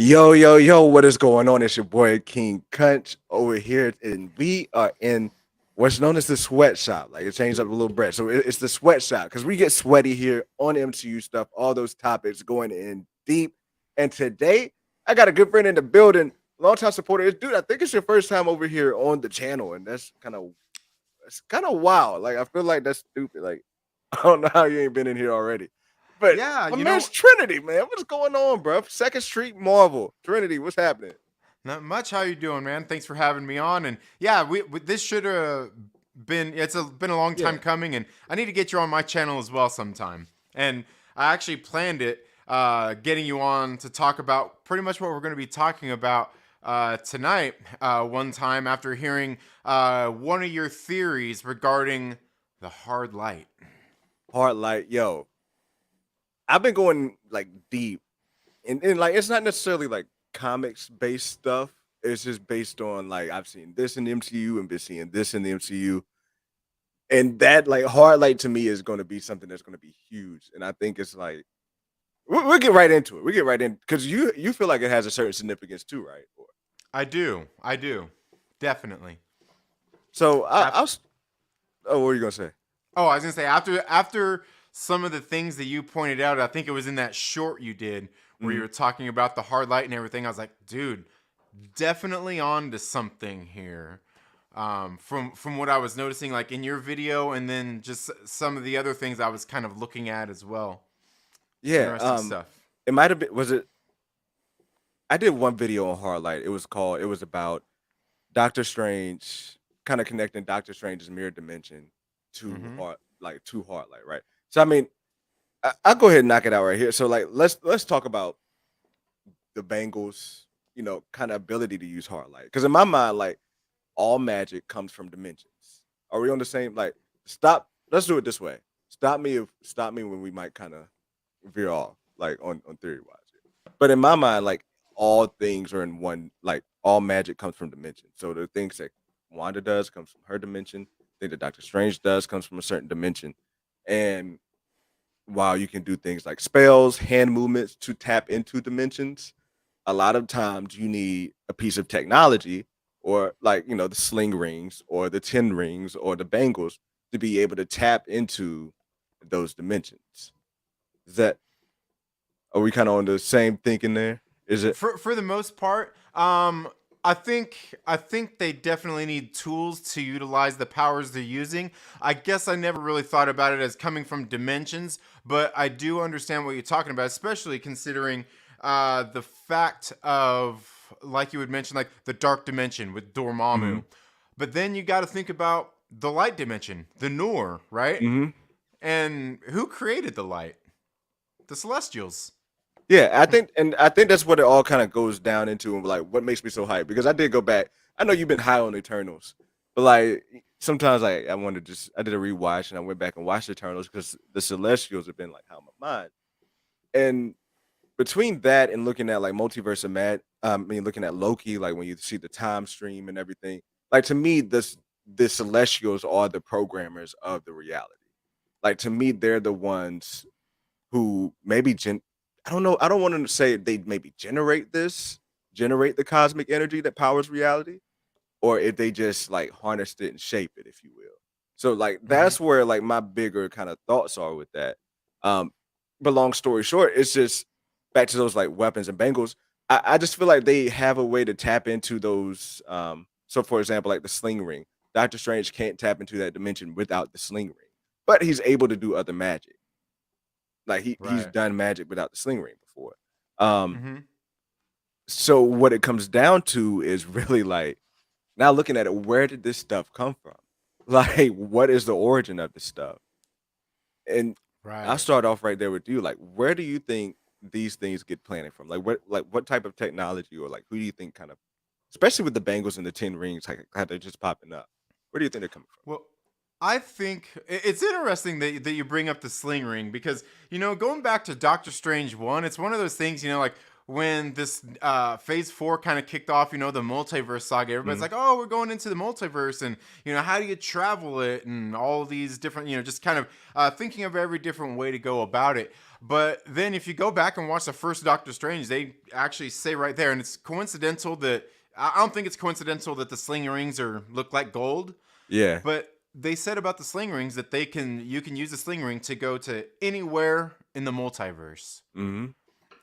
Yo, yo, yo, what is going on? It's your boy King Kunch over here, and we are in what's known as the sweatshop. Like it changed up a little bit. So it's the sweatshop because we get sweaty here on MCU stuff, all those topics going in deep. And today, I got a good friend in the building, longtime supporter. Dude, I think it's your first time over here on the channel, and that's kind of wild. Like I feel like that's stupid. Like I don't know how you ain't been in here already. But Yeah, my man's Trinity, man. What's going on, bro? Second Street Marvel. Trinity, what's happening? not much. How you doing, man? Thanks for having me on. And yeah, this should have been a long time Yeah. coming, and I need to get you on my channel as well sometime. And I actually planned it, getting you on to talk about pretty much what we're going to be talking about tonight. One time after hearing one of your theories regarding the hard light. Hard light, yo. I've been going like deep. And like it's not necessarily like comics based stuff. It's just based on like I've seen this in the MCU and been seeing this in the MCU. And that like hard light to me is gonna be something that's gonna be huge. And I think it's like we'll get right into it. We get right in because you feel like it has a certain significance too, right? I do, definitely. So oh, what are you gonna say? Oh, I was gonna say after some of the things that you pointed out, I think it was in that short you did where you Mhm. were talking about the hard light and everything. I was like, dude, definitely on to something here. From what I was noticing, like in your video, and then just some of the other things I was kind of looking at as well. Yeah, Interesting stuff. it might have been was it I did one video on hard light. It was about Doctor Strange, kind of connecting Doctor Strange's mirror dimension to Mm-hmm. hard light, right? So I mean, I'll go ahead and knock it out right here. So like let's talk about the Bengals, kind of ability to use hard light. Because in my mind, like all magic comes from dimensions. Are we on the same like stop let's do it this way. Stop me when we might kind of veer off, like on theory wise. But in my mind, like all things are in one. Like all magic comes from dimension. So the things that Wanda does comes from her dimension. The thing that Doctor Strange does comes from a certain dimension. And while you can do things like spells, hand movements to tap into dimensions, a lot of times you need a piece of technology or like the sling rings or the 10 rings or the bangles to be able to tap into those dimensions. Is that Are we kind of on the same thinking there? Is it? For the most part, I think they definitely need tools to utilize the powers they're using. I guess I never really thought about it as coming from dimensions, but I do understand what you're talking about, especially considering the fact of, like you would mention, like the dark dimension with Hmm. Dormammu. But then you got to think about the light dimension, the Noor, right? Hmm. And who created the light? The Celestials. Yeah, I think that's what it all kind of goes down into, and like what makes me so hyped because I did go back. I know you've been high on Eternals, but like sometimes like I want to just I did a rewatch and I went back and watched Eternals because the Celestials have been like how my mind. And between that and looking at like multiverse of mad, looking at Loki, like when you see the time stream and everything, like to me, the Celestials are the programmers of the reality. Like to me, they're the ones who maybe I don't know. I don't want to say they maybe generate the cosmic energy that powers reality, or if they just like harnessed it and shape it, if you will. So like Mm-hmm. that's where like my bigger kind of thoughts are with that. Um, but long story short, it's just back to those like weapons and bangles. I just feel like they have a way to tap into those. So for example, like the sling ring, Doctor Strange can't tap into that dimension without the sling ring, but he's able to do other magic. Like he's Right. done magic without the sling ring before. Um, Mm-hmm. so what it comes down to is really like now looking at it, where did this stuff come from? Like, what is the origin of this stuff? And I'll Right. start off right there with you. Like, where do you think these things get planted from? Like what type of technology or like who do you think kind of, especially with the bangles and the 10 rings, like how they're just popping up? Where do you think they're coming Well, I think it's interesting that you bring up the sling ring because, going back to Doctor Strange 1, it's one of those things, like when this phase 4 kind of kicked off, the multiverse saga, everybody's Mhm. like, oh, we're going into the multiverse, and how do you travel it, and all these different, just kind of thinking of every different way to go about it. But then if you go back and watch the first Doctor Strange, they actually say right there, and it's coincidental that I don't think it's coincidental that the sling rings are look like gold, Yeah. but they said about the sling rings that you can use the sling ring to go to anywhere in the multiverse. Mhm.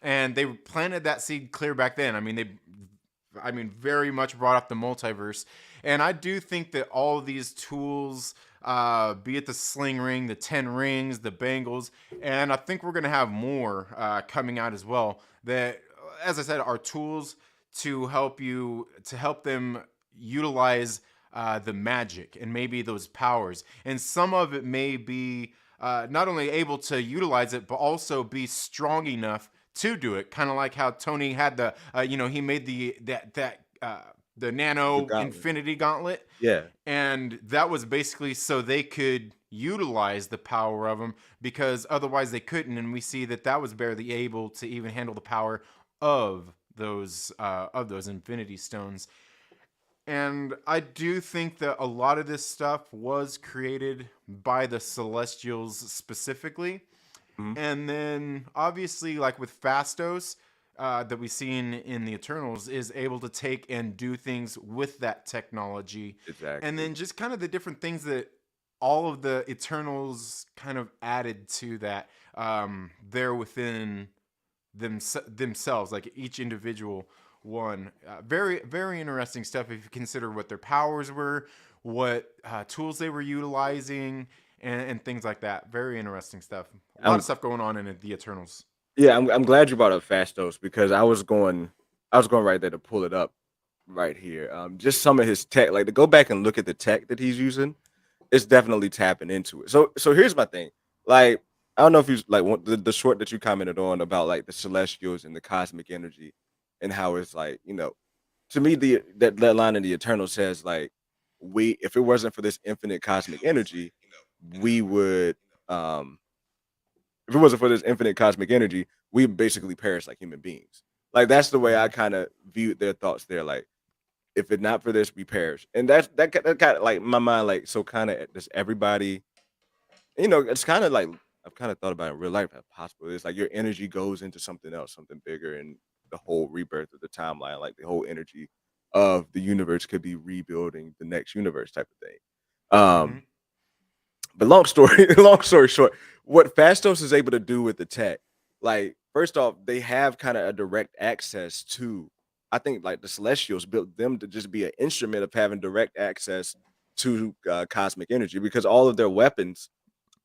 And they planted that seed clear back then. I mean, very much brought up the multiverse. And I do think that all of these tools, be it the sling ring, the 10 rings, the bangles, and I think we're going to have more coming out as well, that, as I said, are tools to help them utilize the magic and maybe those powers. And some of it may be not only able to utilize it, but also be strong enough to do it. Kind of like how Tony had he made the The nano gauntlet. infinity gauntlet, Yeah. and that was basically so they could utilize the power of them, because otherwise they couldn't. And we see that that was barely able to even handle the power of those infinity stones. And I do think that a lot of this stuff was created by the Celestials specifically. Mhm. And then obviously, like with Fastos, that we see in the Eternals, is able to take and do things with that technology. And Exactly. then just kind of the different things that all of the Eternals kind of added to that, there within themselves, like each individual one. Very, very interesting stuff if you consider what their powers were, what tools they were utilizing, and things like that. Very interesting stuff. A lot of I'm stuff going on in the Eternals. Yeah, I'm glad you brought up Fastos because I was going right there to pull it up right here. Just some of his tech, like to go back and look at the tech that he's using, it's definitely tapping into it. So here's my thing. Like, I don't know if you like the short that you commented on about like the celestials and the cosmic energy and how it's like, to me that line in the Eternal says like we if it wasn't for this infinite cosmic energy, we would um if it wasn't for this infinite cosmic energy, we basically perish like human beings. Like that's the way I Mm-hmm. kind of viewed their thoughts there. Like, if it not for this, we perish. And that kind of like my mind, like so kind of does everybody, it's kind of like I've kind of thought about it in real life how possible it is. Like your energy goes into something else, something bigger, and the whole rebirth of the timeline, like the whole energy of the universe could be rebuilding the next universe type of thing. Mm-hmm. But long story long story short, what Fastos is able to do with the tech, like first off, they have kind of a direct access to. I think like the Celestials built them to just be an instrument of having direct access to cosmic energy because all of their weapons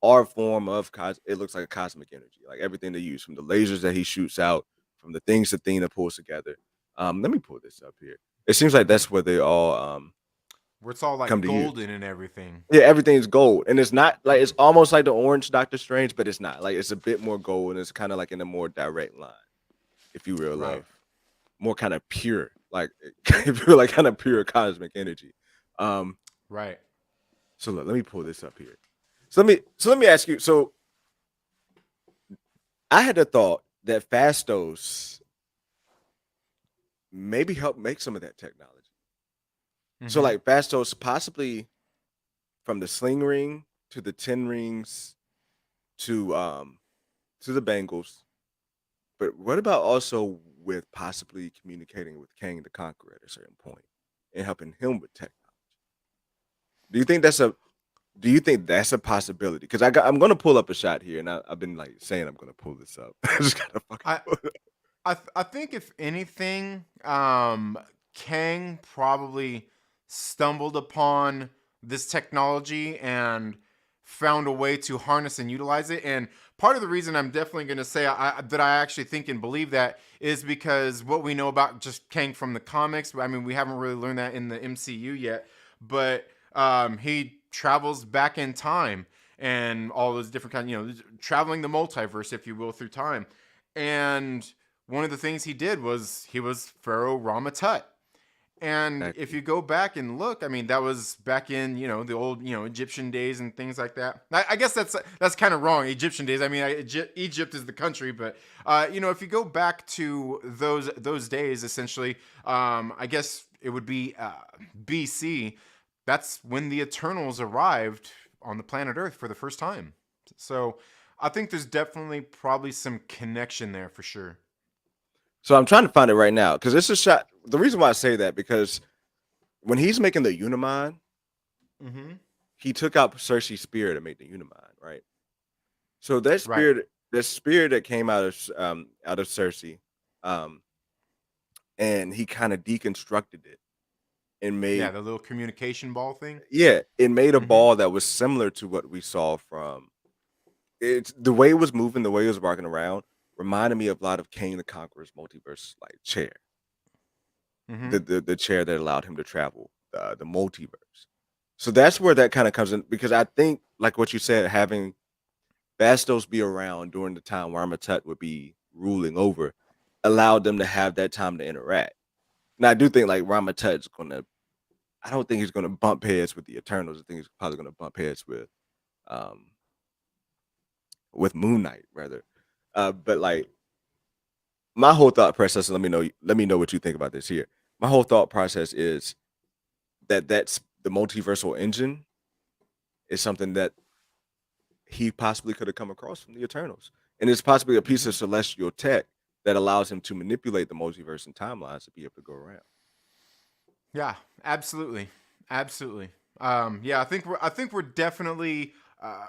are a form of it looks like a cosmic energy, like everything they use from the lasers that he shoots out, from the things Athena pulls together. Let me pull this up here. It seems like Mm-hmm. that's where they all Where it's all come like to use. golden and everything. Yeah, everything's gold, and it's not like it's almost like the orange Doctor Strange, but it's not. Like it's a bit more gold, and it's kind of like in a more direct line, if you will, Right. of more kind of pure, like if you're like kind of pure cosmic energy. Um, Right. so look, let me pull this up here. So let me ask you. So I had a thought that Fastos maybe helped make some of that technology. So Mm-hmm. like Fastos possibly from the sling ring to the 10 rings to the bangles. But what about also with possibly communicating with Kang the Conqueror at a certain point and helping him with technology? Do you think that's a do you think that's a possibility? Because I'm gonna pull up a shot here, and I've been like saying I'm gonna pull this up. I just gotta fucking I pull it up. I think if anything, Kang probably stumbled upon this technology and found a way to harness and utilize it. And part of the reason I'm definitely going to say that I actually think and believe that is because what we know about just Kang from the comics. I mean, we haven't really learned that in the MCU yet, but he travels back in time and all those different kinds, traveling the multiverse, if you will, through time. And one of the things he did was he was Pharaoh Ramatut. And if Exactly. you go back and look, I mean, that was back in the old Egyptian days and things like that. I guess that's kind of wrong. Egyptian days. I mean, Egypt is the country, but if you go back to those days, essentially, I guess it would be BC. That's when the Eternals arrived on the planet Earth for the first time. So I think there's definitely probably some connection there for sure. So I'm trying to find it right now because it's a shot. The reason why I say that because when he's making the Unimind, Mm-hmm. he took out Cersei's spear to make the Unimind, right? So Right. that spirit that came out of Cersei, um, and he kind of deconstructed it and Yeah, made the little communication ball thing. yeah, it made a Mm-hmm. ball that was similar to what we saw from it's the way it was moving, the way it was walking around, reminded me of a lot of King the Conqueror's multiverse like chair, Mm-hmm. the chair that allowed him to travel the multiverse. So that's where that kind of comes in because I think, like what you said, having Bastos be around during the time where Armatut would be ruling over allowed them to have that time to interact. And I do think like Ramatut's gonna I don't think he's gonna bump heads with the Eternals. I think he's probably gonna bump heads um with Moon Knight rather. But like my whole thought process, let me know what you think about this here. My whole thought process is that's the multiversal engine is something that he possibly could have come across from the Eternals. And it's possibly a piece Mm-hmm. of celestial tech that allows him to manipulate the multiverse and timelines to be able to go around. Yeah, absolutely, absolutely. Yeah, I think we're definitely uh,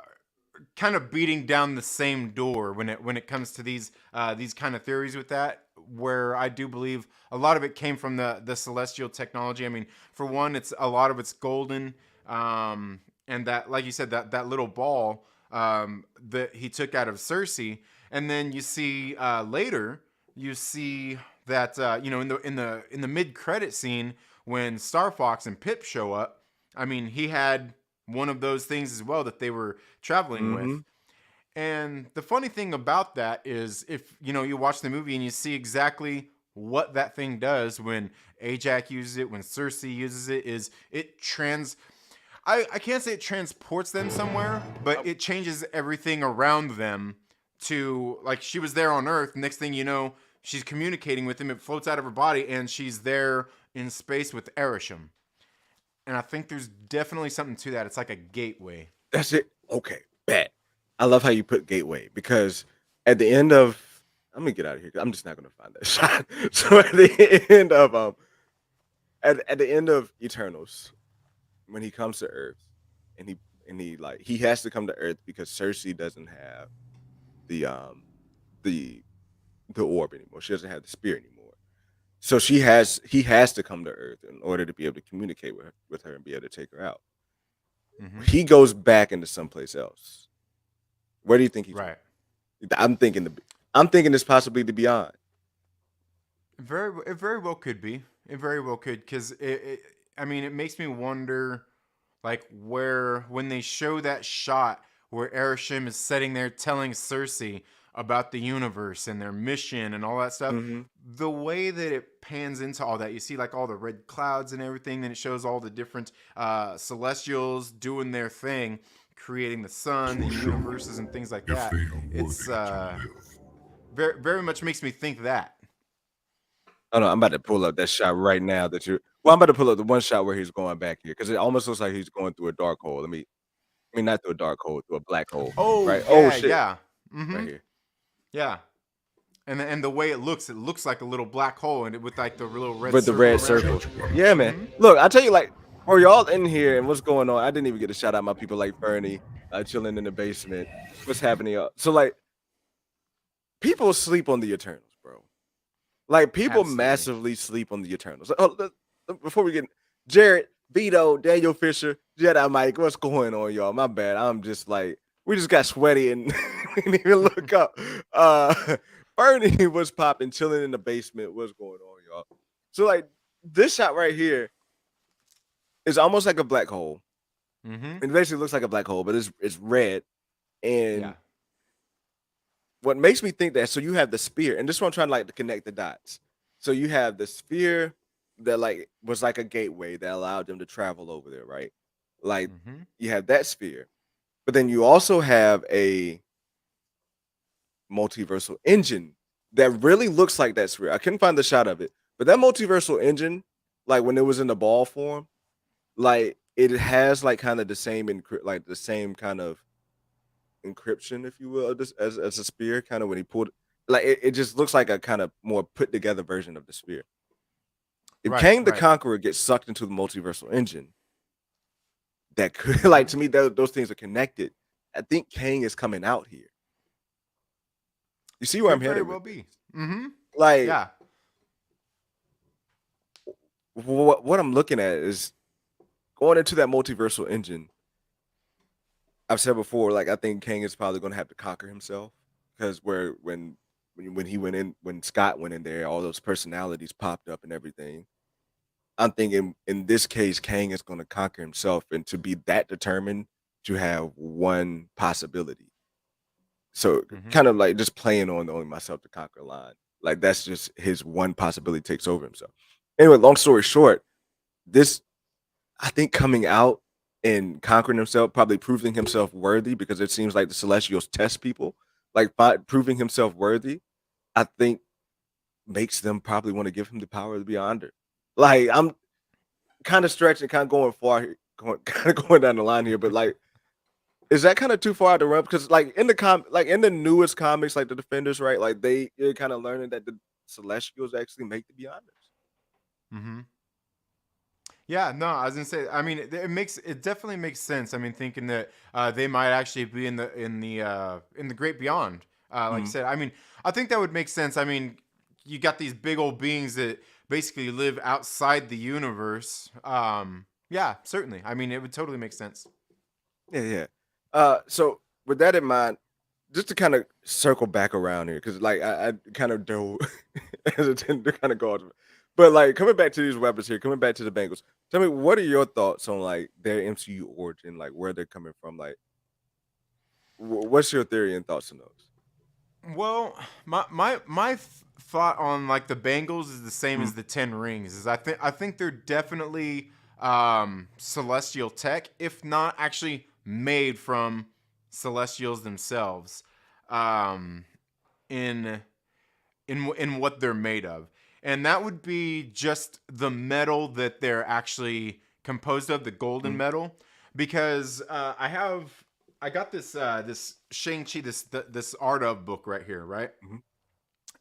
kind of beating down the same door when it comes to these kind of theories with that. Where I do believe a lot of it came from the celestial technology. I mean, for one, it's a lot of it's golden, and that, like you said, that little ball that he took out of Cersei, and then you see later you see that in the mid credit scene when Star Fox and Pip show up. I mean, he had one of those things as well that they were traveling with. Mhm. And the funny thing about that is if you watch the movie and you see exactly what that thing does when Ajax uses it, when Cersei uses it, is it I can't say it transports them somewhere, but Oh, it changes everything around them to, like, she was there on Earth. Next thing you know, she's communicating with him. It floats out of her body and she's there in space with Erisham. And I think there's definitely something to that. It's like a gateway. that's it. Okay, bet. I love how you put Gateway because at the end of I'm gonna get out of here. 'Cause I'm just not gonna find that shot. So at the end of at the end of Eternals, when he comes to Earth, and he like he has to come to Earth because Cersei doesn't have the the the orb anymore. She doesn't have the spear anymore. So he has to come to Earth in order to be able to communicate with her and be able to take her out. Mm-hmm. He goes back into someplace else. Where do you think he's going? Right. I'm thinking this possibly the beyond. It very well could be. It very well could, because I mean, it makes me wonder, like, where when they show that shot where Erishim is sitting there telling Cersei about the universe and their mission and all that stuff, Hmm. the way that it pans into all that, you see like all the red clouds and everything. Then it shows all the different celestials doing their thing, creating the sun, the So show me universes, and things like if that. they are It's worthy to live. very much makes me think that. Oh no, I'm about to pull up that shot right now. Well, I'm about to pull up the one shot where he's going back here because it almost looks like he's going through a dark hole. I mean, not through a dark hole, through a black hole, Oh right? Oh yeah, shit, yeah. right Mm-hmm. here Yeah. And the way it looks like a little black hole, and with like the little red with the circle red around it. circles. Judge what Yeah, I man. Mm-hmm. Look, I tell you, like, bro, y'all in here and what's going on? I didn't even get a shout out my people like Fernie, chilling in the basement. What's happening? So like, people sleep on the Eternals, bro. Like people Absolutely. massively sleep on the Eternals. Oh, before we get Jared, Vito, Daniel Fisher, Jedi Mike, what's going on, y'all? My bad. I'm just like we just got sweaty and we didn't even look up. Bernie was popping, chilling in the basement. What's going on, y'all? So like this shot right here is almost like a black hole. Mm-hmm. It basically looks like a black hole, but it's red. Yeah. And what makes me think that so you have the spear, and this one I'm trying like to connect the dots. So you have the spear that like was like a gateway that allowed them to travel over there, right? Like Mm-hmm. you have that sphere, but then you also have a multiversal engine that really looks like that sphere. I couldn't find the shot of it, but that multiversal engine, like when it was in the ball form, like it has like kind of the same like the same kind of encryption, if you will, of this as a spear. Kind of when he pulled, like it just looks like a kind of more put together version of the spear. If Right, Kang the right. Conqueror gets sucked into the multiversal engine, that could like Mm-hmm. to me those things are connected. I think Kang is coming out here. You see where I'm Could very headed well with this? be. Mm-hmm. Like Yeah. what I'm looking at is going into that multiversal engine. I've said before, like I think Kang is probably going to have to conquer himself because where when he went in when Scott went in there, all those personalities popped up and everything. I'm thinking in this case, Kang is going to conquer himself, and to be that determined to have one possibility. So Mm-hmm. kind of like just playing on the only myself to conquer line. Like that's just his one possibility takes over himself. Anyway, long story short, this I think coming out and conquering himself, probably proving himself worthy because it seems like the Celestials test people, like proving himself worthy, I think makes them probably want to give him the power of the Beyonder. Like I'm kind of stretching, kind of going far, going kind of going down the line here, but like, is that kind of too far to run? Because like in the like in the newest comics, like the Defenders, right? Like you're kind of learning that the Celestials actually make the Beyonders. Mm-hmm. Yeah, no, I was gonna say. I mean, it definitely makes sense. I mean, thinking that they might actually be in the great beyond. Like I Mhm. said, I mean, I think that would make sense. I mean, you got these big old beings that basically live outside the universe. Yeah, certainly. I mean, it would totally make sense. Yeah, yeah. So with that in mind, just to kind of circle back around here, because like I kind of do hesitant to kind of go on, but like coming back to these weapons here, coming back to the Bengals, tell me what are your thoughts on like their MCU origin, like where they're coming from, like what's your theory and thoughts on those? Well, my thought on like the Bengals is the same Mhm, as the Ten Rings. Is I think they're definitely celestial tech, if not actually made from celestials themselves, um, in in what they're made of, and that would be just the metal that they're actually composed of, the golden mhm, metal, because I got this Shang-Chi this art of book right here, right? mhm,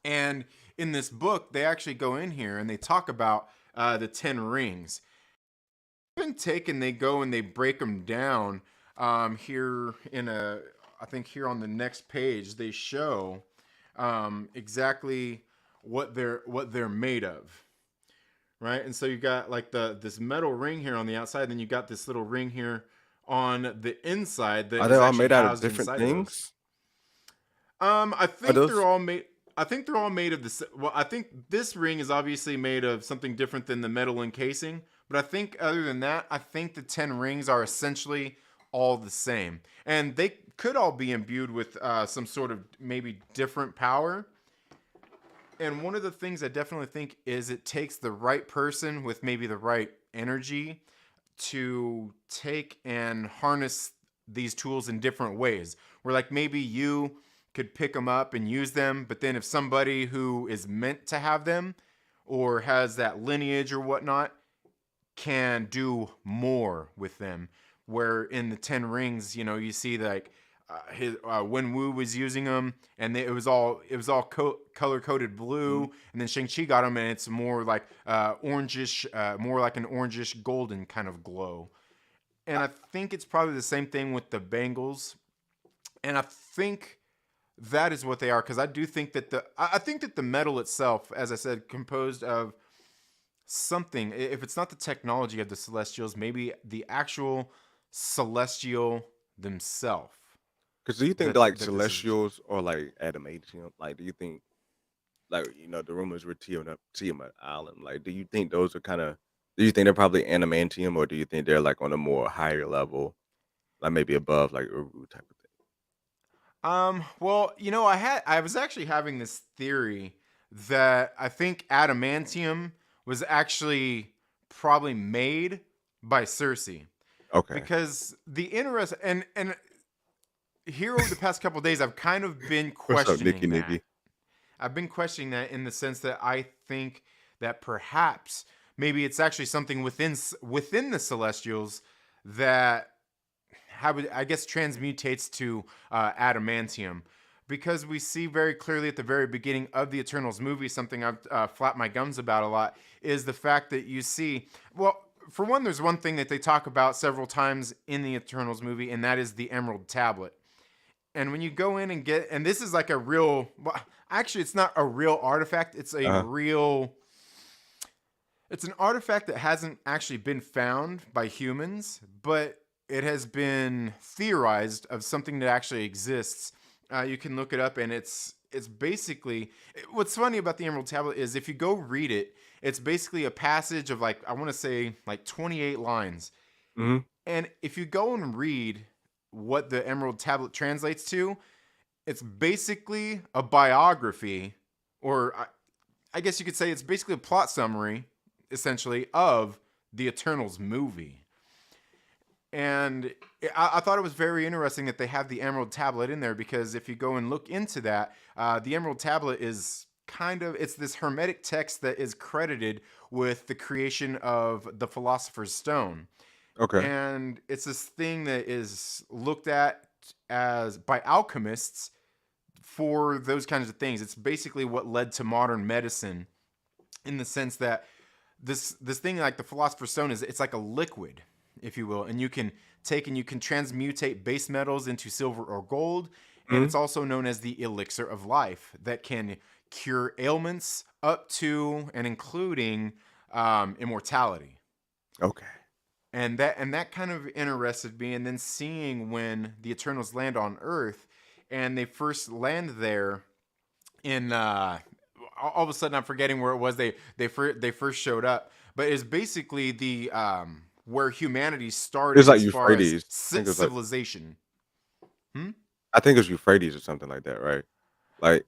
And in this book, they actually go in here and they talk about the 10 rings. Been taken, they go and they break them down. Here in a, I think here on the next page, they show exactly what they're made of, right? And so you got like this metal ring here on the outside, then you got this little ring here on the inside that are they is all actually made out of housed different inside of those. things? I Are think they're those? all made. I think they're all made of this. Well, I think this ring is obviously made of something different than the metal encasing. But I think other than that, I think the 10 rings are essentially all the same, and they could all be imbued with some sort of maybe different power. And one of the things I definitely think is it takes the right person with maybe the right energy to take and harness these tools in different ways. Where like maybe you could pick them up and use them, but then if somebody who is meant to have them or has that lineage or whatnot can do more with them. Where in the Ten Rings, you see like his Wen Wu was using them, and it was all color coded blue, Mhm. and then Shang Chi got them, and it's more like orangish, more like an orangish golden kind of glow. And I think it's probably the same thing with the Bengals, and I think that is what they are because I do think that I think that the metal itself, as I said, composed of something. If it's not the technology of the Celestials, maybe the actual Celestial themselves. Because do you think like That this is. Celestials or like adamantium? Like, do you think like the rumors were Tiamat Island? Like, do you think those are kind of? Do you think they're probably adamantium, or do you think they're like on a more higher level, like maybe above like Uru type of thing? Well, I was actually having this theory that I think adamantium was actually probably made by Cersei. Okay. Because the interest and here over the past couple of days, I've kind of been What's up, Nikki questioning that. Nikki? I've been questioning that in the sense that I think that perhaps maybe it's actually something within the Celestials that I guess transmutates to adamantium, because we see very clearly at the very beginning of the Eternals movie, something I've flapped my gums about a lot, is the fact that you see, well, for one, there's one thing that they talk about several times in the Eternals movie, and that is the Emerald Tablet. And when you go in and get, and this is like a real, well, actually, it's not a real artifact. Uh-huh. It's an artifact that hasn't actually been found by humans, but it has been theorized of something that actually exists. You can look it up, and it's basically, what's funny about the Emerald Tablet is if you go read it, it's basically a passage of like, I want to say like 28 lines. Hmm. And if you go and read what the Emerald Tablet translates to, it's basically a biography, or I guess you could say it's basically a plot summary, essentially, of the Eternals movie. And I thought it was very interesting that they have the Emerald Tablet in there, because if you go and look into that, the Emerald Tablet is it's this hermetic text that is credited with the creation of the Philosopher's Stone. Okay. And it's this thing that is looked at as by alchemists for those kinds of things. It's basically what led to modern medicine, in the sense that this thing like the Philosopher's Stone is, it's like a liquid, if you will, and you can transmutate base metals into silver or gold, and Hmm. it's also known as the elixir of life that can cure ailments up to and including immortality. Okay. And that kind of interested me. And then seeing when the Eternals land on Earth, and they first land there in all of a sudden I'm forgetting where it was they first showed up, but it's basically the where humanity It was started like as far as Euphrates. I think it was like civilization. Hmm? I think it was Euphrates or something like that, right? Like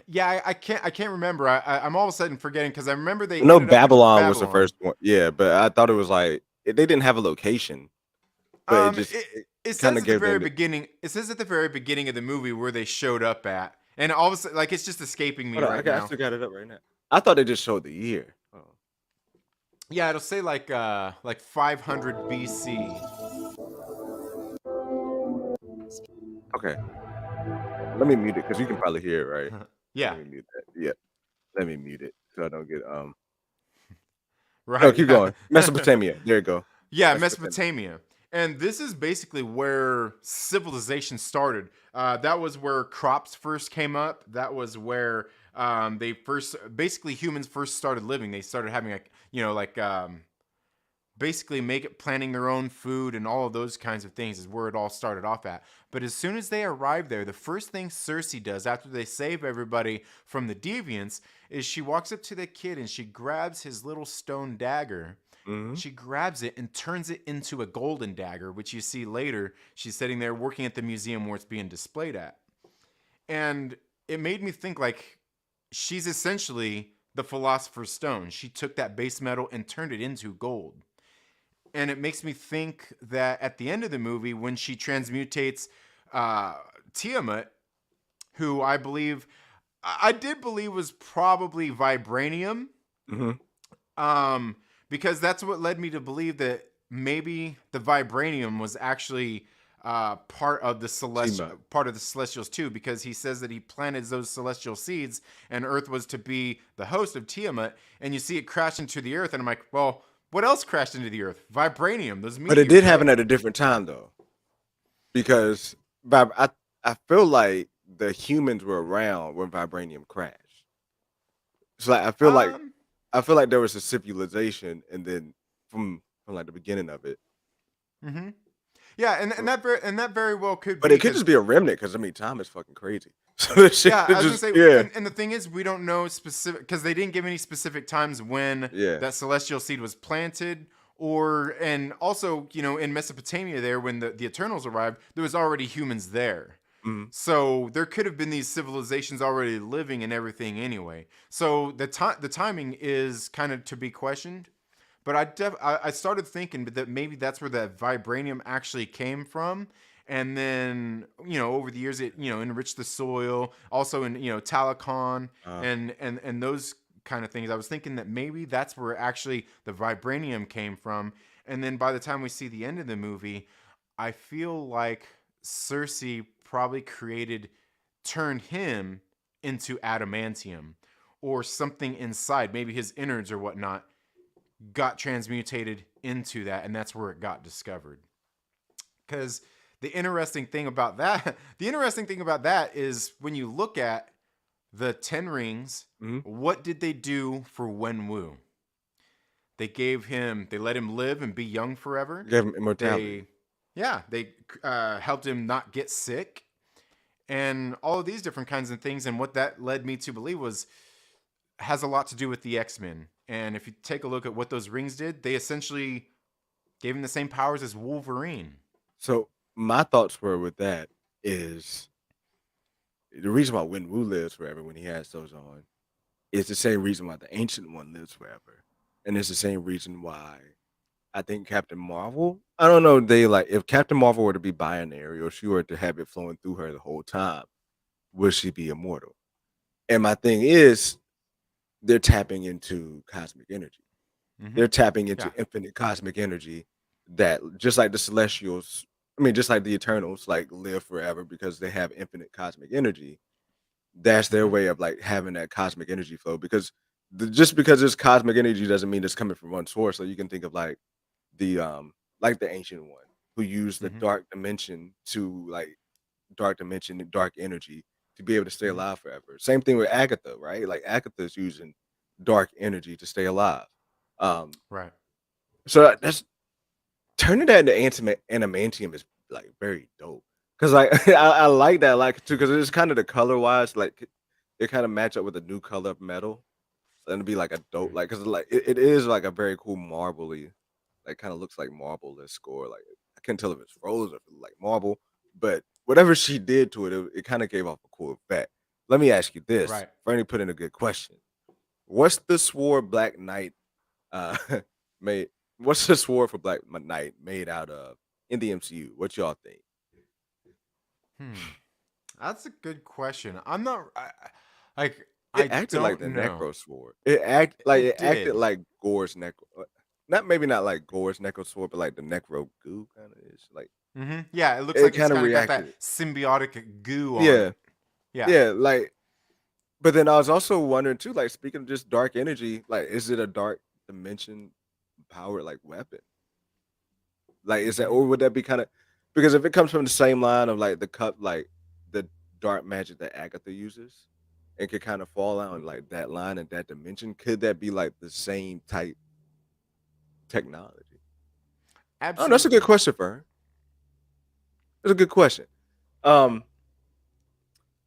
Yeah, I can't remember. I'm all of a sudden forgetting, because I remember they I know ended up in Babylon was the Babylon. first one. Yeah, but I thought it was like they didn't have a location, but it just It, it it kind says of at the gave very them. beginning. It says at the very beginning of the movie where they showed up at, and all of a sudden, like, it's just escaping me Hold on, right I now. still got it up right now. I thought they just showed the year. Oh, Yeah, it'll say like 500 BC. okay. Let me mute it because you can probably hear it, right? Let Yeah, me mute that. Yeah, let me mute it so I don't get No, right. keep going. Yeah. Mesopotamia. There you go. Yeah, Mesopotamia. Mesopotamia. And this is basically where civilization started. That was where crops first came up. That was where they first, basically, humans first started living. They started having, like, basically planning their own food, and all of those kinds of things is where it all started off at. But as soon as they arrive there, the first thing Cersei does after they save everybody from the deviants is she walks up to the kid and she grabs his little stone dagger. Hmm. She grabs it and turns it into a golden dagger, which you see later. She's sitting there working at the museum where it's being displayed at. And it made me think, like, she's essentially the Philosopher's Stone. She took that base metal and turned it into gold. And it makes me think that at the end of the movie, when she transmutates uh, Tiamat, who I did believe was probably vibranium, Hmm. um, because that's what led me to believe that maybe the vibranium was actually Tima. part of the celestials too, because he says that he planted those celestial seeds, and Earth was to be the host of Tiamat, and you see it crash into the Earth, and I'm like, well, what else crashed into the Earth? Vibranium, those But it did meteors, happen right? at a different time though, because I feel like the humans were around when vibranium crashed. So like Um, I feel like there was a civilization, and then from like the beginning of it. mm-hmm. Yeah, and that very well could But be, it could because just be a remnant because I mean time is fucking crazy. So this shit yeah, could I was gonna just say, yeah and the thing is, we don't know specific, because they didn't give any specific times when yeah. that celestial seed was planted, or, and also, in Mesopotamia there, when the Eternals arrived, there was already humans there. Mhm. So there could have been these civilizations already living and everything anyway. So the timing is kind of to be questioned. But I started thinking that maybe that's where that vibranium actually came from. And then, over the years it, enriched the soil, also in, Talcon Uh, and those kind of things. I was thinking that maybe that's where actually the vibranium came from. And then by the time we see the end of the movie, I feel like Cersei probably turned him into adamantium or something inside, maybe his innards or whatnot, got transmutated into that, and that's where it got discovered. Because the interesting thing about that is when you look at the 10 rings, mhm. what did they do for Wenwu? They let him live and be young forever. Gave him immortality. They, yeah, they helped him not get sick, and all of these different kinds of things. And what that led me to believe was has a lot to do with the X-Men. And if you take a look at what those rings did, they essentially gave him the same powers as Wolverine. So my thoughts were with that is the reason why Wen Wu lives forever when he has those on is the same reason why the ancient one lives forever, and it's the same reason why I think Captain Marvel. I don't know. They like if Captain Marvel were to be binary or she were to have it flowing through her the whole time, would she be immortal? And my thing is, they're tapping into cosmic energy. Mm-hmm. They're tapping into Yeah. infinite cosmic energy that just like the Celestials, I mean, just like the Eternals, like live forever because they have infinite cosmic energy. That's their Mm-hmm. way of like having that cosmic energy flow because just because it's cosmic energy doesn't mean it's coming from one source. So you can think of like the ancient one who used the Mm-hmm. dark dimension to like dark dimension and dark energy to be able to stay Mm-hmm. alive forever. Same thing with Agatha, right? Like Agatha's using dark energy to stay alive. Um, Right. so that's turning that into animantium is like very dope. Cause like I like that like too, cause it's kind of the color wise, like it kind of match up with the new color of metal. And it'd be like a dope, like cause like it is like a very cool marbly, like kind of looks like marble this score. Like I can't tell if it's rose or if it's like marble, but whatever she did to it, it kind of gave off a cool effect. Let me ask you this. Right. Fernie put in a good question. What's the sword Black Knight uh made what's the sword for Black Knight made out of in the MCU? What y'all think? Hmm. That's a good question. I'm not like It I acted like don't the know. Necro sword. It It acted did. like Gore's Necro. Not maybe not like Gore's Necro sword, but like the Necro goo kind of is. Like Mm-hmm. Yeah, it looks it like it's kind of kind of got that reacted. symbiotic goo on Yeah, it. Yeah. yeah. Like, but then I was also wondering too. Like speaking of just dark energy, like is it a dark dimension powered like weapon? Like is that Mm-hmm. or would that be kind of because if it comes from the same line of like the cup, like the dark magic that Agatha uses, and could kind of fall out in like that line and that dimension, could that be like the same type technology? Oh, that's a good Absolutely. question, Fern. That's a good question. Um,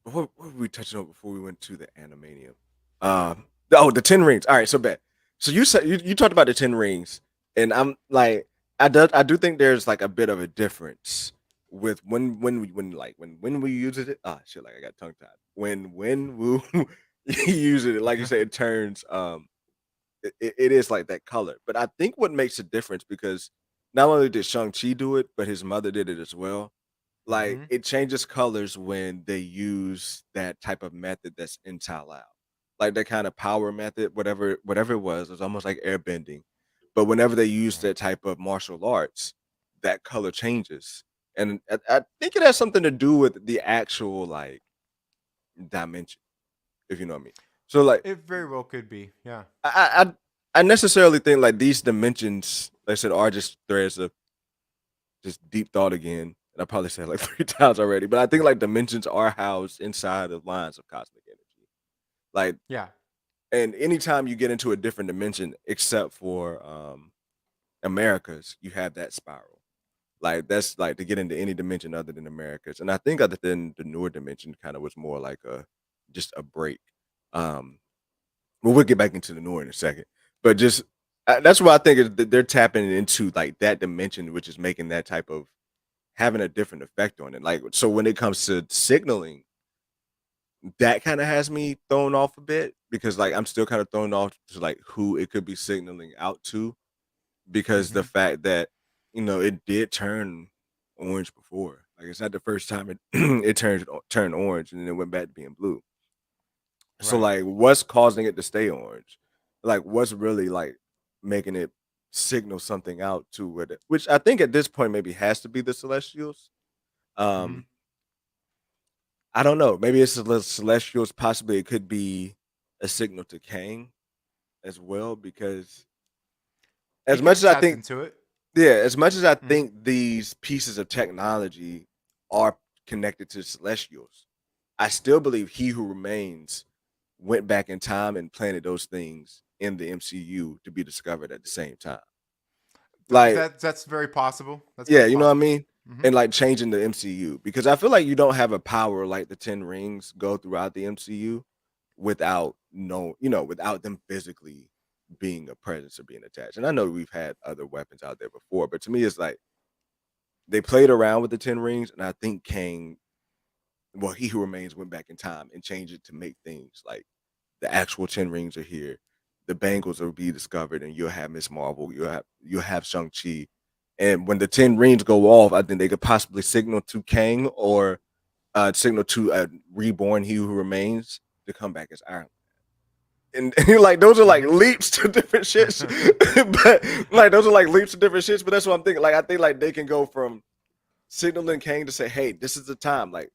what were we touching on before we went to the Animanium? The 10 rings. All right, so bet. So you said you talked about the 10 rings, and I'm like, I do think there's like a bit of a difference with when we use it. Ah, shit, like I got tongue tied. When we use it, like you say, it turns it is like that color. But I think what makes a difference because not only did Shang-Chi do it, but his mother did it as well. Like Mm-hmm. it changes colors when they use that type of method that's in Lao. Like that kind of power method, whatever it was almost like airbending. But whenever they use Right. that type of martial arts, that color changes. And I think it has something to do with the actual like dimension, if you know what I mean. So like It very well could be. Yeah. I necessarily think like these dimensions, like I said, are just threads of just deep thought again. And I probably said it like 3 times already, but I think like dimensions are housed inside of lines of cosmic energy. Like, Yeah. and anytime you get into a different dimension, except for Americas, you have that spiral. Like that's like to get into any dimension other than Americas. And I think other than the newer dimension kind of was more like a just a break. Um, well, we'll get back into the newer in a second, but just that's why I think is that they're tapping into like that dimension, which is making that type of having a different effect on it. Like, so when it comes to signaling, that kind of has me thrown off a bit because like I'm still kind of thrown off to like who it could be signaling out to because the Mm-hmm. fact that it did turn orange before. Like it's not the first time it it turned orange and then it went back to being blue. So Right. like what's causing it to stay orange? Like what's really like making it signal something out to it, which I think at this point maybe has to be the celestials. Mm-hmm. Um I don't know. Maybe it's the celestials, possibly it could be a signal to Kang as well because He as could much have as I tapped think into it. yeah, as much as I Mm-hmm. think these pieces of technology are connected to celestials, I still believe He Who Remains went back in time and planted those things in the MCU to be discovered at the same time. Like, That's very possible. That's yeah, very you know what I possible. mean? Mm-hmm. And like changing the MCU because I feel like you don't have a power like the 10 rings go throughout the MCU without without them physically being a presence or being attached. And I know we've had other weapons out there before, but to me it's like they played around with the 10 rings and I think Kang, well, He Who Remains went back in time and changed it to make things like the actual 10 rings are here. The Bengals will be discovered and you'll have Miss Marvel, you'll have Shang-Chi. And when the 10 rings go off, I think they could possibly signal to Kang or signal to a reborn He Who Remains to come back as Iron. And like those are like leaps to different shits, but like those are like leaps to different shits. But that's what I'm thinking. Like I think like they can go from signaling Kang to say, "Hey, this is the time. Like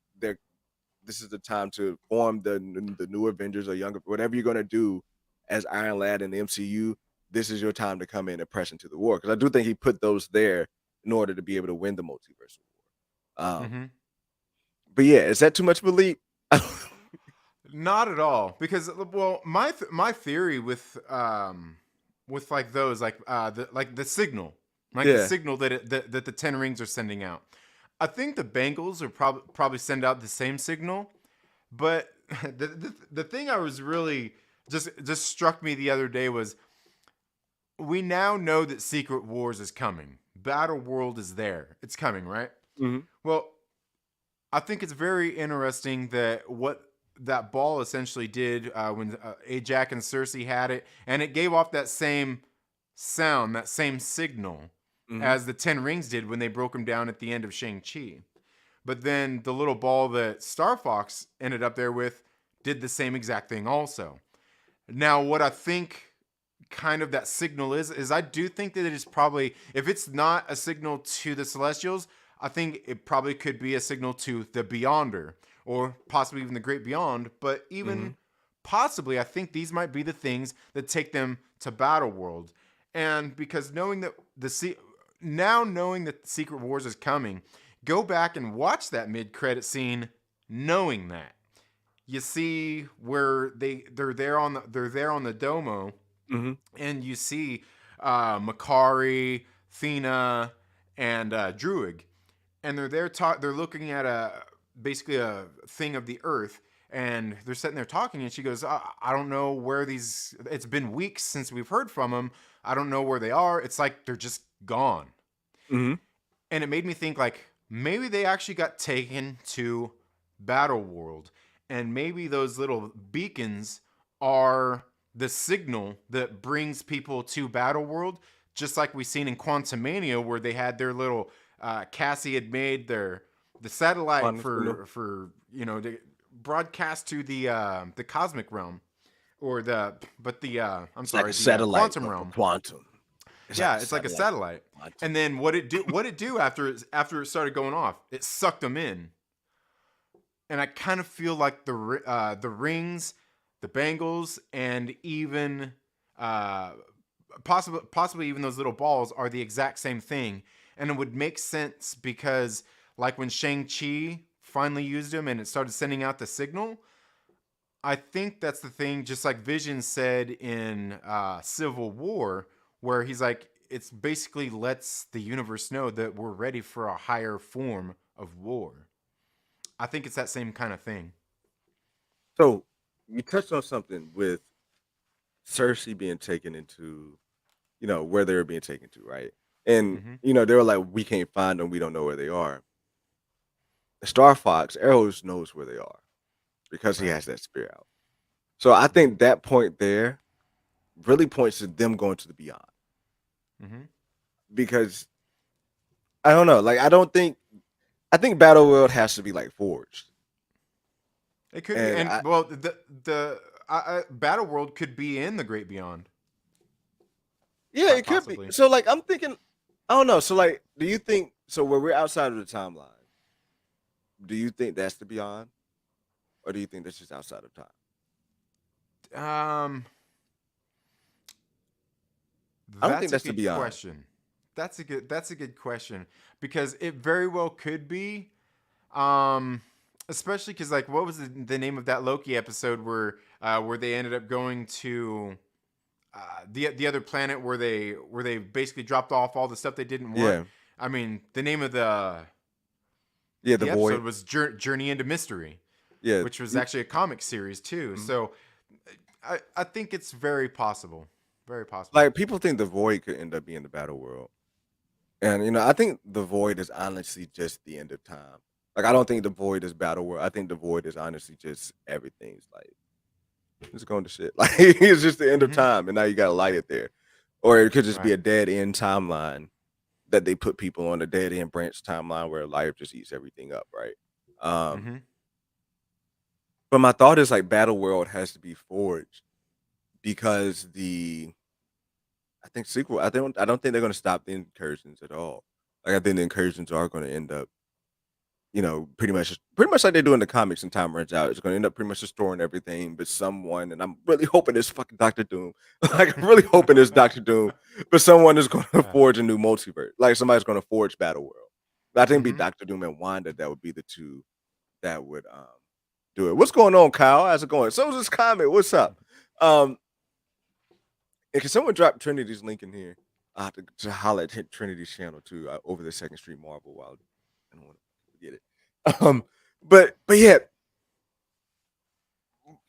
this is the time to form the new Avengers or younger whatever you're gonna do as Iron Lad in the MCU. This is your time to come in and press into the war." Because I do think he put those there in order to be able to win the multiverse war. Mm-hmm. But yeah, is that too much of a leap? Not at all, because well, my theory with like those like the signal, like the Yeah. signal that the 10 rings are sending out. I think the Bengals are probably send out the same signal, but the thing I was really just struck me the other day was we now know that Secret Wars is coming. Battle World is there. It's coming, right? Hmm. Well, I think it's very interesting that what that ball essentially did when Ajax and Cersei had it, and it gave off that same sound, that same signal Hmm. as the 10 rings did when they broke them down at the end of Shang-Chi. But then the little ball that Star Fox ended up there with did the same exact thing also. Now, what I think kind of that signal is I do think that it is probably, if it's not a signal to the Celestials, I think it probably could be a signal to the Beyonder or possibly even the Great Beyond. But Hmm. even possibly, I think these might be the things that take them to Battle World. And because knowing that now knowing that Secret Wars is coming, go back and watch that mid-credit scene, knowing that you see where they're there on the Domo, Hmm. and you see Makari, Thena, and Druig, and they're there. They're looking at basically a thing of the Earth, and they're sitting there talking. And she goes, "I don't know where these. It's been weeks since we've heard from them. I don't know where they are. It's like they're just gone." Hmm. And it made me think like maybe they actually got taken to Battle World, and maybe those little beacons are the signal that brings people to Battle World, just like we seen in Quantumania where they had their little Cassie had made the satellite Quantum signal. for to broadcast to the cosmic realm, or the I'm It's like a sorry, the satellite, quantum but for realm. quantum. It's like Yeah, a it's like a satellite for satellite. quantum. And then what it do after it started going off? It sucked them in. And I kind of feel like the rings, the bangles, and even uh, possibly even those little balls are the exact same thing. And it would make sense because like when Shang-Chi finally used them and it started sending out the signal, I think that's the thing, just like Vision said in Civil War, where he's like, it's basically lets the universe know that we're ready for a higher form of war. I think it's that same kind of thing. So you touched on something with Cersei being taken into, where they were being taken to, right? And Mm-hmm. they were like, we can't find them, we don't know where they are. Star Fox, Arrows knows where they are because he Right. has that spear out. So I Mm-hmm. think that point there really points to them going to the beyond Mm-hmm. because I don't know. Like I think Battle World has to be like forged, It could be, and and I well, the Battle World could be in the Great Beyond, yeah, quite it could be. possibly. So like I'm thinking, I don't know. So like, do you think so? Where we're outside of the timeline, do you think that's the beyond, or do you think that's just outside of time? Um, I don't think that's a that's the good beyond. question. That's a good question because it very well could be. Um, Especially because like, what was the name of that Loki episode where they ended up going to the other planet where they basically dropped off all the stuff they didn't want. Yeah, I mean, the name of the yeah, the the void. episode was Journey into Mystery, Yeah, which was actually a comic series too. mhm. So I think it's very possible, very possible. Like people think the void could end up being the battle world. And I think the void is honestly just the end of time. Like I don't think the void is battle world. I think the void is honestly just everything's like it's going to shit. Like it's just the end of Mm-hmm. time, and now you gotta light it there. Or it could just be Right. a dead end timeline that they put people on a dead end branch timeline where life just eats everything up, right? Um, Mm-hmm. but my thought is like battle world has to be forged because the I think sequel. I don't think they're gonna stop the incursions at all. Like I think the incursions are going to end up pretty much like they do in the comics and time runs out. It's gonna end up pretty much destroying everything, but someone and I'm really hoping it's fucking Doctor Doom. Like I'm really hoping it's Doctor Doom, but someone is gonna Yeah. forge a new multiverse. Like somebody's gonna forge Battle World. But I think it'd be Mm-hmm. Doctor Doom and Wanda that would be the two that would do it. What's going on, Kyle? How's it going? So is this comment. What's up? Um and can someone drop Trinity's link in here? I have to holler at Trinity's channel too over the Second Street Marvel while I don't want to forget it. But yeah,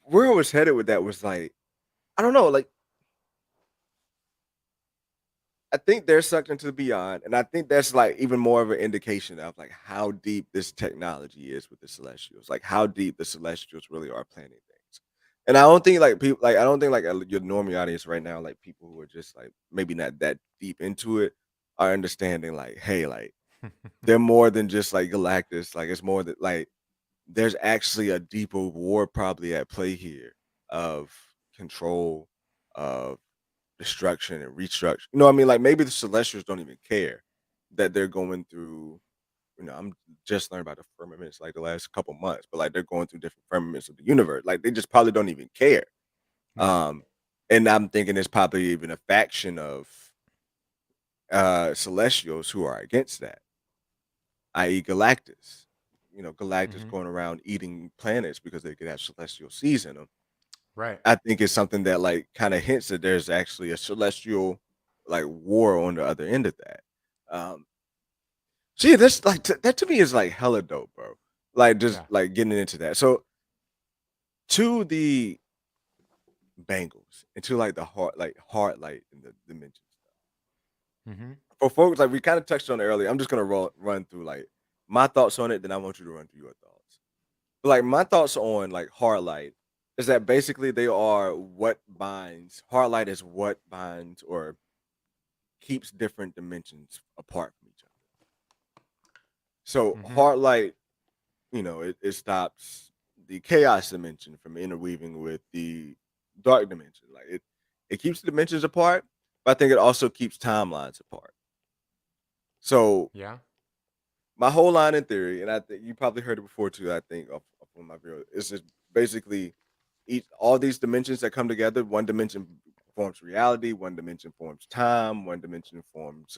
where I was headed with that was like, I don't know, like I think they're sucked into the beyond, and I think that's like even more of an indication of like how deep this technology is with the Celestials, like how deep the Celestials really are planning things. And I don't think like people like I don't think like your normie audience right now, like people who are just like maybe not that deep into it, are understanding like, hey, like they're more than just like Galactus. Like it's more that like there's actually a deeper war probably at play here of control, of destruction and restructure. You know what I mean? Like maybe the Celestials don't even care that they're going through. I'm just learning about the firmaments like the last couple months, but like they're going through different firmaments of the universe. Like they just probably don't even care. Right. Um, and I'm thinking there's probably even a faction of Celestials who are against that, i.e., Galactus. Galactus Mm-hmm. going around eating planets because they could have celestial seas in them. Right. I think it's something that like kind of hints that there's actually a celestial like war on the other end of that. Um, so yeah, that's like that to me is like hella dope, bro. Like just Yeah. like getting into that. So to the Bengals and to like the heart light in the dimensions. Mm-hmm. For folks, like we kind of touched on it earlier. I'm just gonna run through like my thoughts on it, then I want you to run through your thoughts. But like my thoughts on like heart light is that basically they are what binds heart light is what binds or keeps different dimensions apart from each other. So Mm-hmm. heart light, it stops the chaos dimension from interweaving with the dark dimension. Like it keeps the dimensions apart, but I think it also keeps timelines apart. So Yeah. my whole line in theory, and I think you probably heard it before too. I think off of my video, it's just basically each all these dimensions that come together. One dimension forms reality, one dimension forms time, one dimension forms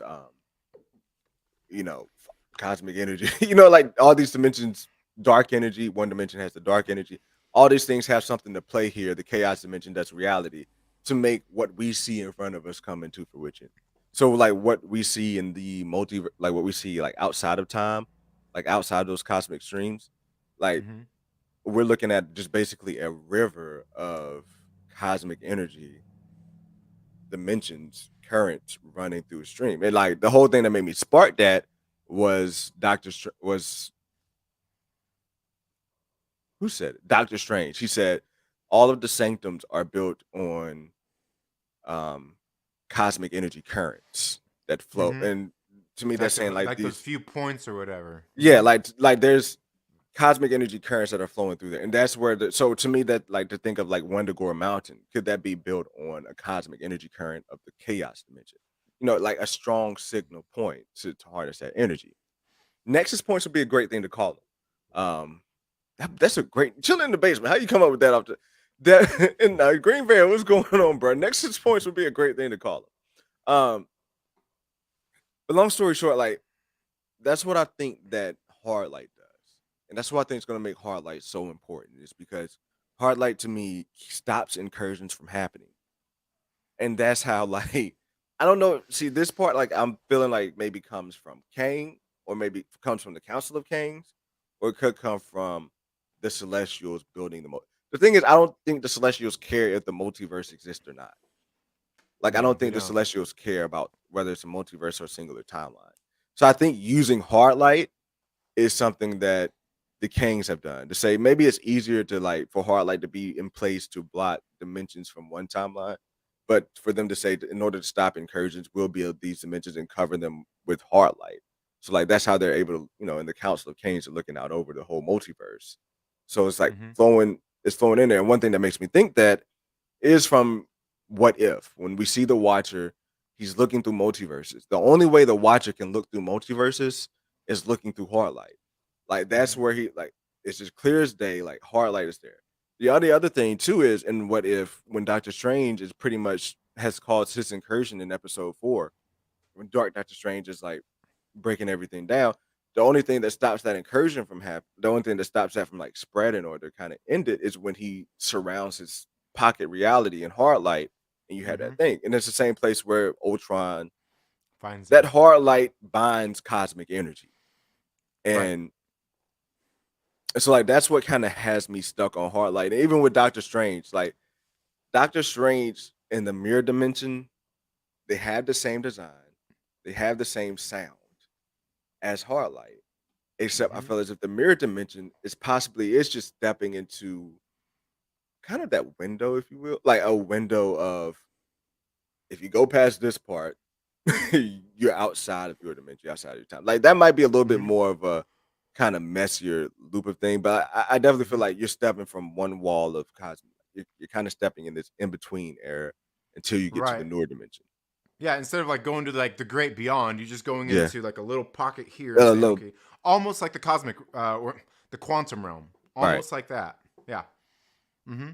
cosmic energy. Like all these dimensions, dark energy. One dimension has the dark energy. All these things have something to play here. The chaos dimension that's reality to make what we see in front of us come into fruition. So like what we see in the like what we see like outside of time, like outside those cosmic streams, like Mm-hmm. we're looking at just basically a river of cosmic energy dimensions currents running through a stream. And like the whole thing that made me spark that was who said it? Doctor Strange. He said all of the sanctums are built on um cosmic energy currents that flow. Mm-hmm. And to me, that's saying like Like those these, few points or whatever. yeah, Mm-hmm. like there's cosmic energy currents that are flowing through there, and that's where so to me that like to think of like Wundagore Mountain, could that be built on a cosmic energy current of the chaos dimension? Like a strong signal point to harness that energy. Nexus points would be a great thing to call them. That's a great chilling in the basement. How you come up with that off that in Green Bay? What's going on, bro? Nexus points would be a great thing to call them. But long story short, like that's what I think that hard light does, and that's what I think is going to make hard light so important. Is because hard light to me stops incursions from happening, and that's how like I don't know. See this part, like I'm feeling like maybe comes from Kang, or maybe comes from the Council of Kangs, or it could come from the Celestials building the thing is, I don't think the Celestials care if the multiverse exists or not. Like, I No, don't they think the don't. Celestials care about whether it's a multiverse or a singular timeline. So I think using hard light is something that the Kings have done to say maybe it's easier to like for hard light to be in place to block dimensions from one timeline, but for them to say in order to stop incursions, we'll build these dimensions and cover them with hard light. So like that's how they're able to, in the Council of Kings are looking out over the whole multiverse. So it's like Mm-hmm. it's flowing in there. And one thing that makes me think that is from What If. When we see the Watcher, he's looking through multiverses. The only way the Watcher can look through multiverses is looking through hard light. Like Mm-hmm. that's where he like it's just clear as day. Like hard light is there. The other thing too is in What If when Doctor Strange is pretty much has caused his incursion in episode 4 when Dark Doctor Strange is like breaking everything down. The only thing that stops that incursion from happening, the only thing that stops that from like spreading or to kind of end it is when he surrounds his pocket reality in hard light and you have Mm-hmm. that thing. And it's the same place where Ultron, Finds that him. hard light binds cosmic energy. Right. And so like that's what kind of has me stuck on hard light. And even with Doctor Strange, like Doctor Strange in the mirror dimension, they have the same design, they have the same sound as hard light. Except I Mm-hmm. feel as if the mirror dimension is possibly it's just stepping into kind of that window, if you will, like a window of if you go past this part, you're outside of your dimension, you're outside of your time. Like that might be a little bit Mm-hmm. more of a kind of messier loop of thing, but I definitely feel Mm-hmm. like you're stepping from one wall of cosmic. You're kind of stepping in this in between era until you get to the Right. newer dimension. Yeah, instead of like going to like the great beyond, you're just going Yeah, into like a little pocket here and a saying, little okay, almost like the cosmic or the quantum realm, right. almost like that. Yeah. Mm-hmm.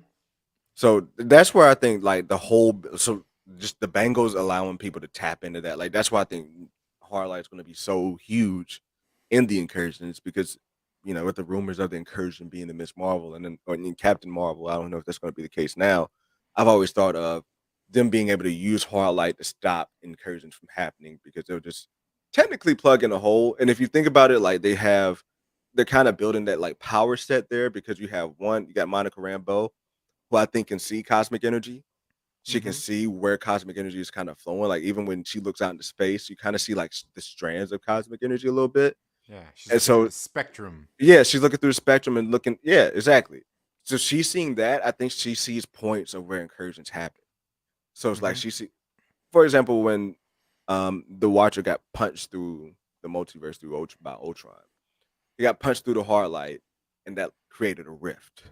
So that's where I think like the whole so just the Bengals allowing people to tap into that. Like that's why I think Harlight's going to be so huge in the incursions because with the rumors of the incursion being the Miss Marvel and then or in Captain Marvel, I don't know if that's going to be the case now. I've always thought of them being able to use Harlight to stop incursions from happening because they'll just technically plug in a hole. And if you think about it, like they're kind of building that like power set there because you got Monica Rambeau who I think can see cosmic energy. She can Mm-hmm. see where cosmic energy is kind of flowing. Like even when she looks out into space, you kind of see like the strands of cosmic energy a little bit. Yeah. She's And looking at so, the spectrum. yeah, she's looking through the spectrum and looking. Yeah, exactly. So she's seeing that. I think she sees points of where incursions happen. So it's like Mm-hmm. she see, for example, when the Watcher got punched through the multiverse through by Ultron, he got punched through the hard light, and that created a rift.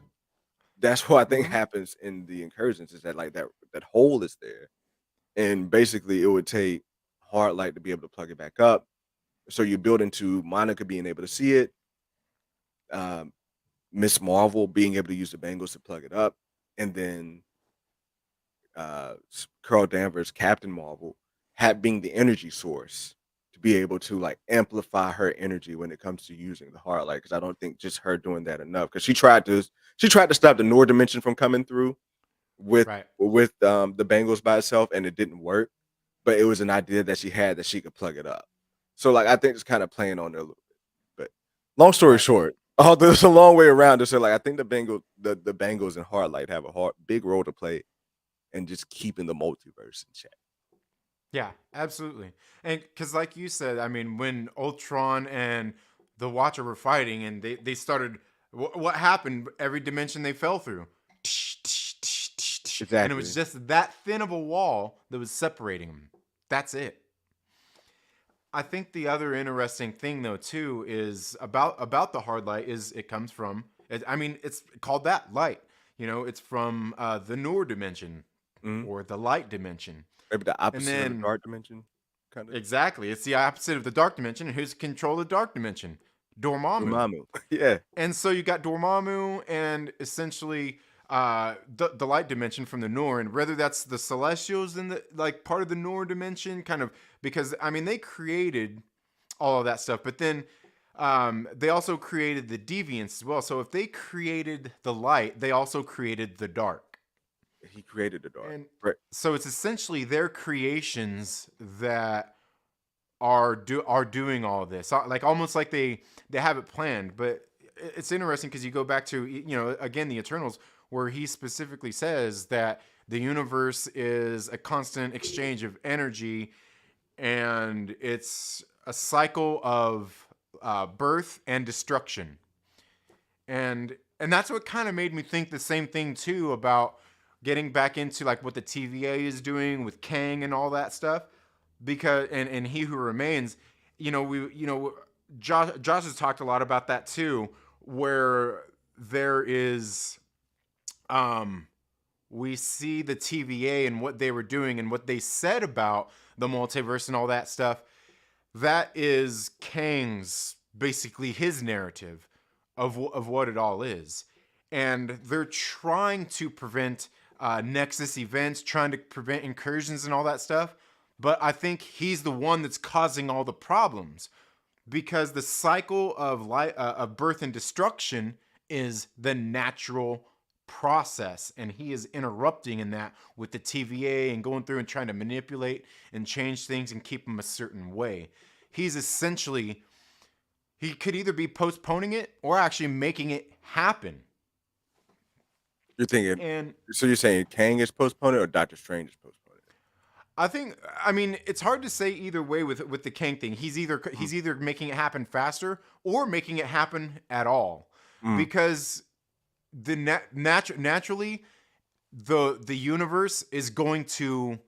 That's what I think Mm-hmm. happens in the incursions is that like that hole is there, and basically it would take hard light to be able to plug it back up. So you build into Monica being able to see it, um, Miss Marvel being able to use the bangles to plug it up, and then Carl Danvers, Captain Marvel, had being the energy source to be able to like amplify her energy when it comes to using the hard light. Because I don't think just her doing that enough. Because she tried to stop the Nor dimension from coming through with Right. the Bengals by itself, and it didn't work. But it was an idea that she had that she could plug it up. So like I think it's kind of playing on there a little bit. But long story Right. short, there's a long way around to say like I think the Bengals and Hardlight have a big role to play in just keeping the multiverse in check. Yeah, absolutely. And because, like you said, I mean, when Ultron and the Watcher were fighting and they started What happened? Every dimension they fell through, and it was Exactly. just that thin of a wall that was separating them. That's it. I think the other interesting thing though too is about the hard light is it comes from. I mean, it's called that light. It's from the Noor dimension Mhm. or the light dimension, Maybe the and opposite of the then dark dimension, kind of. exactly it's the opposite of the dark dimension. Who's control the dark dimension? Dormammu. Dormammu. Yeah. And so you got Dormammu and essentially the light dimension from the Noor, and whether that's the Celestials in the like part of the Noor dimension, kind of because I mean they created all of that stuff, but then they also created the deviants as well. So if they created the light, they also created the dark, He created the dark. and Right. so it's essentially their creations that are doing all of this, like almost like they have it planned. But it's interesting because you go back to again the Eternals, where he specifically says that the universe is a constant exchange of energy, and it's a cycle of birth and destruction. And that's what kind of made me think the same thing too about getting back into like what the TVA is doing with Kang and all that stuff, because and He Who Remains, we Josh has talked a lot about that too, where there is we see the TVA and what they were doing and what they said about the multiverse and all that stuff. That is Kang's basically his narrative of what it all is, and they're trying to prevent Nexus events, trying to prevent incursions and all that stuff. But I think he's the one that's causing all the problems because the cycle of of birth and destruction is the natural process, and he is interrupting in that with the TVA and going through and trying to manipulate and change things and keep them a certain way. He's essentially he could either be postponing it or actually making it happen. You're thinking. And So you're saying Kang is postponing or Doctor Strange is postponing? I think I mean it's hard to say either way with the Kang thing. Mm. He's either making it happen faster or making it happen at all, Mm. because naturally the universe is going to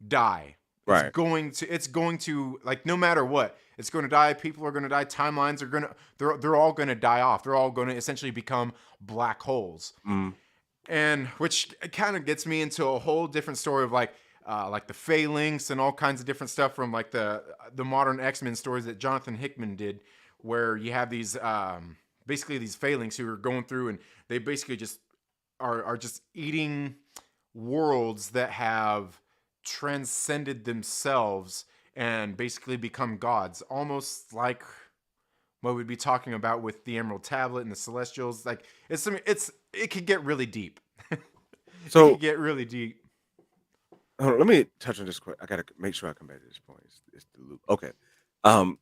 die. Right. It's going to, like, no matter what, it's going to die. People are going to die. Timelines are going to they're all going to die off. They're all going to essentially become black holes. Mm. And which kind of gets me into a whole different story of like the phalanx and all kinds of different stuff from like the modern X-Men stories that Jonathan Hickman did, where you have these basically these phalanx who are going through and they basically just are just eating worlds that have transcended themselves and basically become gods, almost like what we'd be talking about with the Emerald Tablet and the Celestials. Like it could get really deep. It could So get really deep. hold on, let me touch on this quick. I gotta make sure I come back to this point. It's the loop. Okay. Um,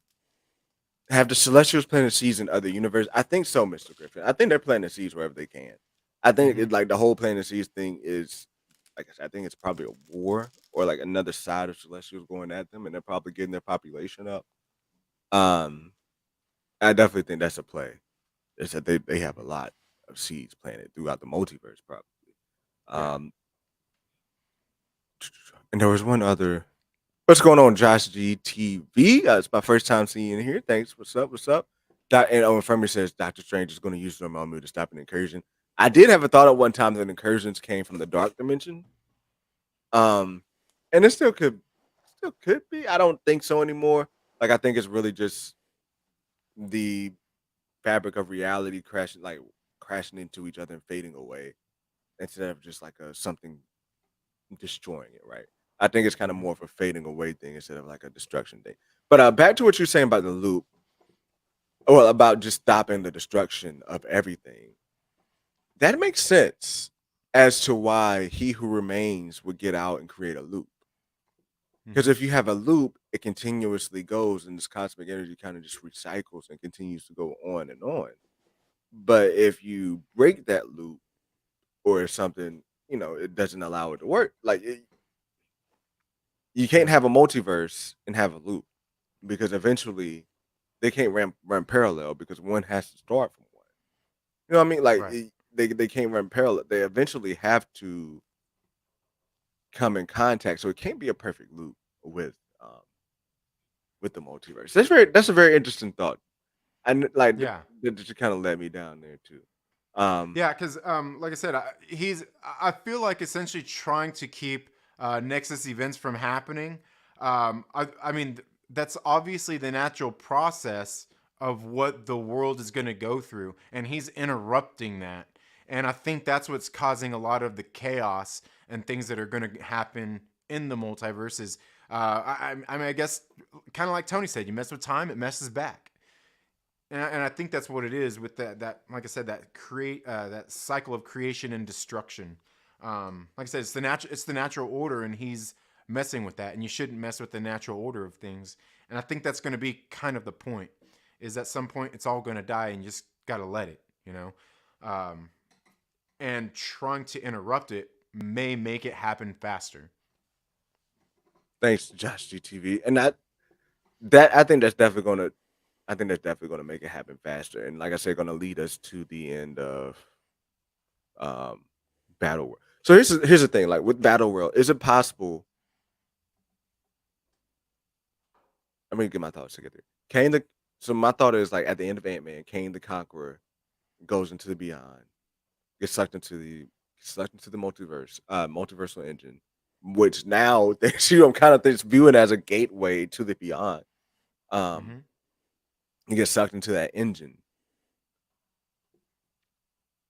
have the Celestials planted seeds in other universe? I think so, Mr. Griffin. I think they're planting seeds wherever they can. I think Hmm. like the whole planting seeds thing is like I said, I think it's probably a war or like another side of Celestials going at them, and they're probably getting their population up. Um, I definitely think that's a play. Is that they have a lot of seeds planted throughout the multiverse, probably. Yeah. Um, and there was one other. What's going on, Josh GTV? It's my first time seeing you here. Thanks. What's up? What's up? And Owen Firmy says Doctor Strange is going to use Dormammu to stop an incursion. I did have a thought at one time that incursions came from the dark dimension. Um, and it still could be. I don't think so anymore. Like I think it's really just the fabric of reality crashing into each other and fading away instead of just like a something destroying it, right? I think it's kind of Hmm. more of a fading away thing instead of like a destruction thing. But back to what you're saying about the loop, well, about just stopping the destruction of everything. That makes sense as to why he who remains would get out and create a loop. Because Hmm. if you have a loop, it continuously goes and this cosmic energy kind of just recycles and continues to go on and on. But if you break that loop or if something, it doesn't allow it to work, you can't Yeah. have a multiverse and have a loop because eventually they can't run parallel because one has to start from one. You know what I mean? Like Right. they can't run parallel. They eventually have to come in contact, so it can't be a perfect loop with um with the multiverse. That's a very interesting thought, and like Yeah. that just kind of led me down there too. Um, Yeah, because like I said, I feel like essentially trying to keep Nexus events from happening. I mean, that's obviously the natural process of what the world is going to go through, and he's interrupting that. And I think that's what's causing a lot of the chaos and things that are going to happen in the multiverses. I mean, I guess kind of like Tony said, you mess with time, it messes back. And I think that's what it is with that like I said that create that cycle of creation and destruction. Like I said, it's the natural order, and he's messing with that, and you shouldn't mess with the natural order of things. And I think that's going to be kind of the point. Is at some point it's all going to die, and you just got to let it, you know. Um, and trying to interrupt it may make it happen faster. Thanks, Josh GTV, and that I think that's definitely gonna I think that's definitely gonna make it happen faster, and like I said, gonna lead us to the end of um Battle World. So here's the thing, like with Battle World, is it possible? Let me get my thoughts together. Kane the so my thought is like at the end of Ant Man, Kane the Conqueror goes into the beyond, gets sucked into the multiverse, multiversal engine, which now I'm kind of viewing as a gateway to the beyond. Um, Mm-hmm. he gets sucked into that engine.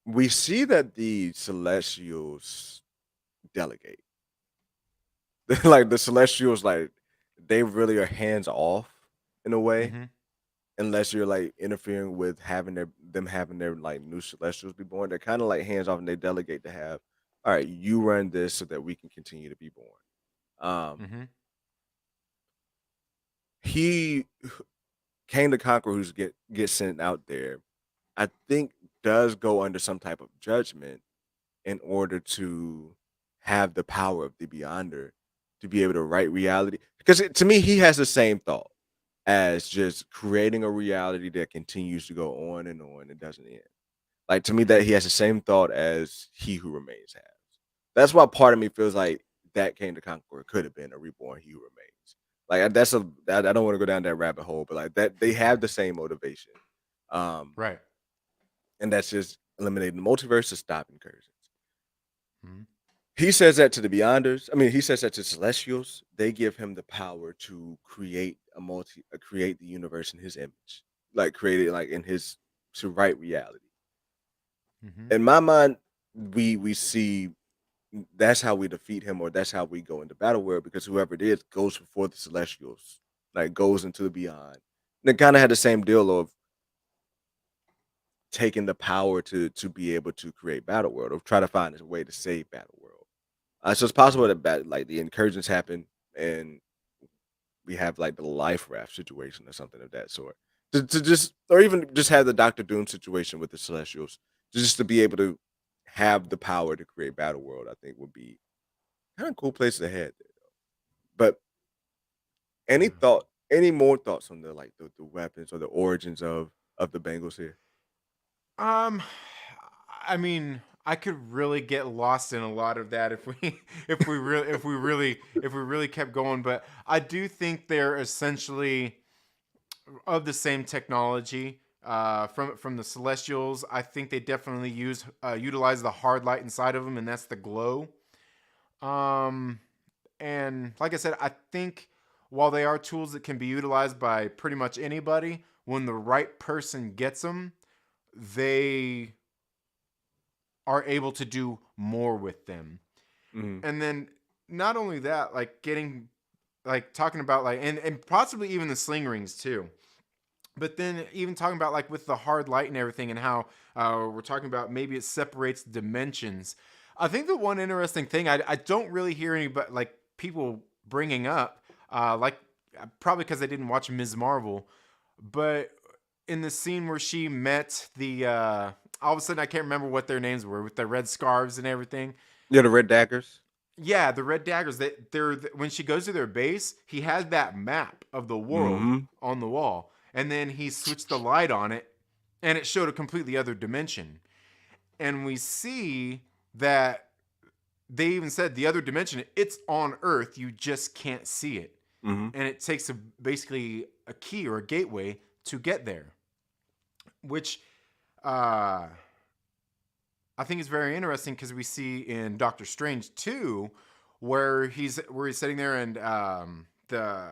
We see that the Celestials delegate. Like the Celestials, like they really are hands off in a way, Mm-hmm. unless you're like interfering with having their like new Celestials be born. They're kind of like hands off, and they delegate to have, all right, you run this so that we can continue to be born. Mm-hmm. He Kang the Conqueror, who's gets sent out there, I think does go under some type of judgment in order to have the power of the Beyonder to be able to write reality. Because to me, he has the same thought as just creating a reality that continues to go on and doesn't end. Like to me, that he has the same thought as He Who Remains has. That's why part of me feels like that Kang the Conqueror could have been a reborn He Who Remains. Like I don't want to go down that rabbit hole, but like that they have the same motivation. Um, Right. and that's just eliminating the multiverse to stop incursions. Mm-hmm. He says that to the Beyonders. I mean, he says that to Celestials. They give him the power to create the universe in his image, like create it like in his to write reality. Mm-hmm. In my mind, we see that's how we defeat him, or that's how we go into battle world because whoever it is goes before the Celestials, like goes into the beyond. And it kind of had the same deal of taking the power to be able to create battle world or try to find a way to save battle world. So it's possible that like the incursions happen and we have like the life raft situation or something of that sort. To just or even just have the Doctor Doom situation with the Celestials, just to be able to have the power to create battle world, I think would be kind of cool place to head there. But any Yeah. thought, any more thoughts on the weapons or the origins of the Bengals here? Um, I mean, I could really get lost in a lot of that if we if we really kept going. But I do think they're essentially of the same technology. From the Celestials, I think they definitely utilize the hard light inside of them, and that's the glow. Um, and like I said, I think while they are tools that can be utilized by pretty much anybody, when the right person gets them, they are able to do more with them. Mm-hmm. And then not only that, like getting like talking about like and possibly even the sling rings too. But then even talking about like with the hard light and everything and how we're talking about maybe it separates dimensions. I think the one interesting thing I don't really hear any but like people bringing up like probably because I didn't watch Ms. Marvel, but in the scene where she met the all of a sudden I can't remember what their names were with the red scarves and everything. Yeah, the Red Daggers. Yeah, the red daggers. They're when she goes to their base, he has that map of the world Mm-hmm. on the wall, and then he switched the light on it, and it showed a completely other dimension. and we see that they even said the other dimension, it's on Earth, you just can't see it. Mm-hmm. And it takes basically a key or a gateway to get there, which uh, I think is very interesting because we see in Doctor Strange 2 where he's sitting there and the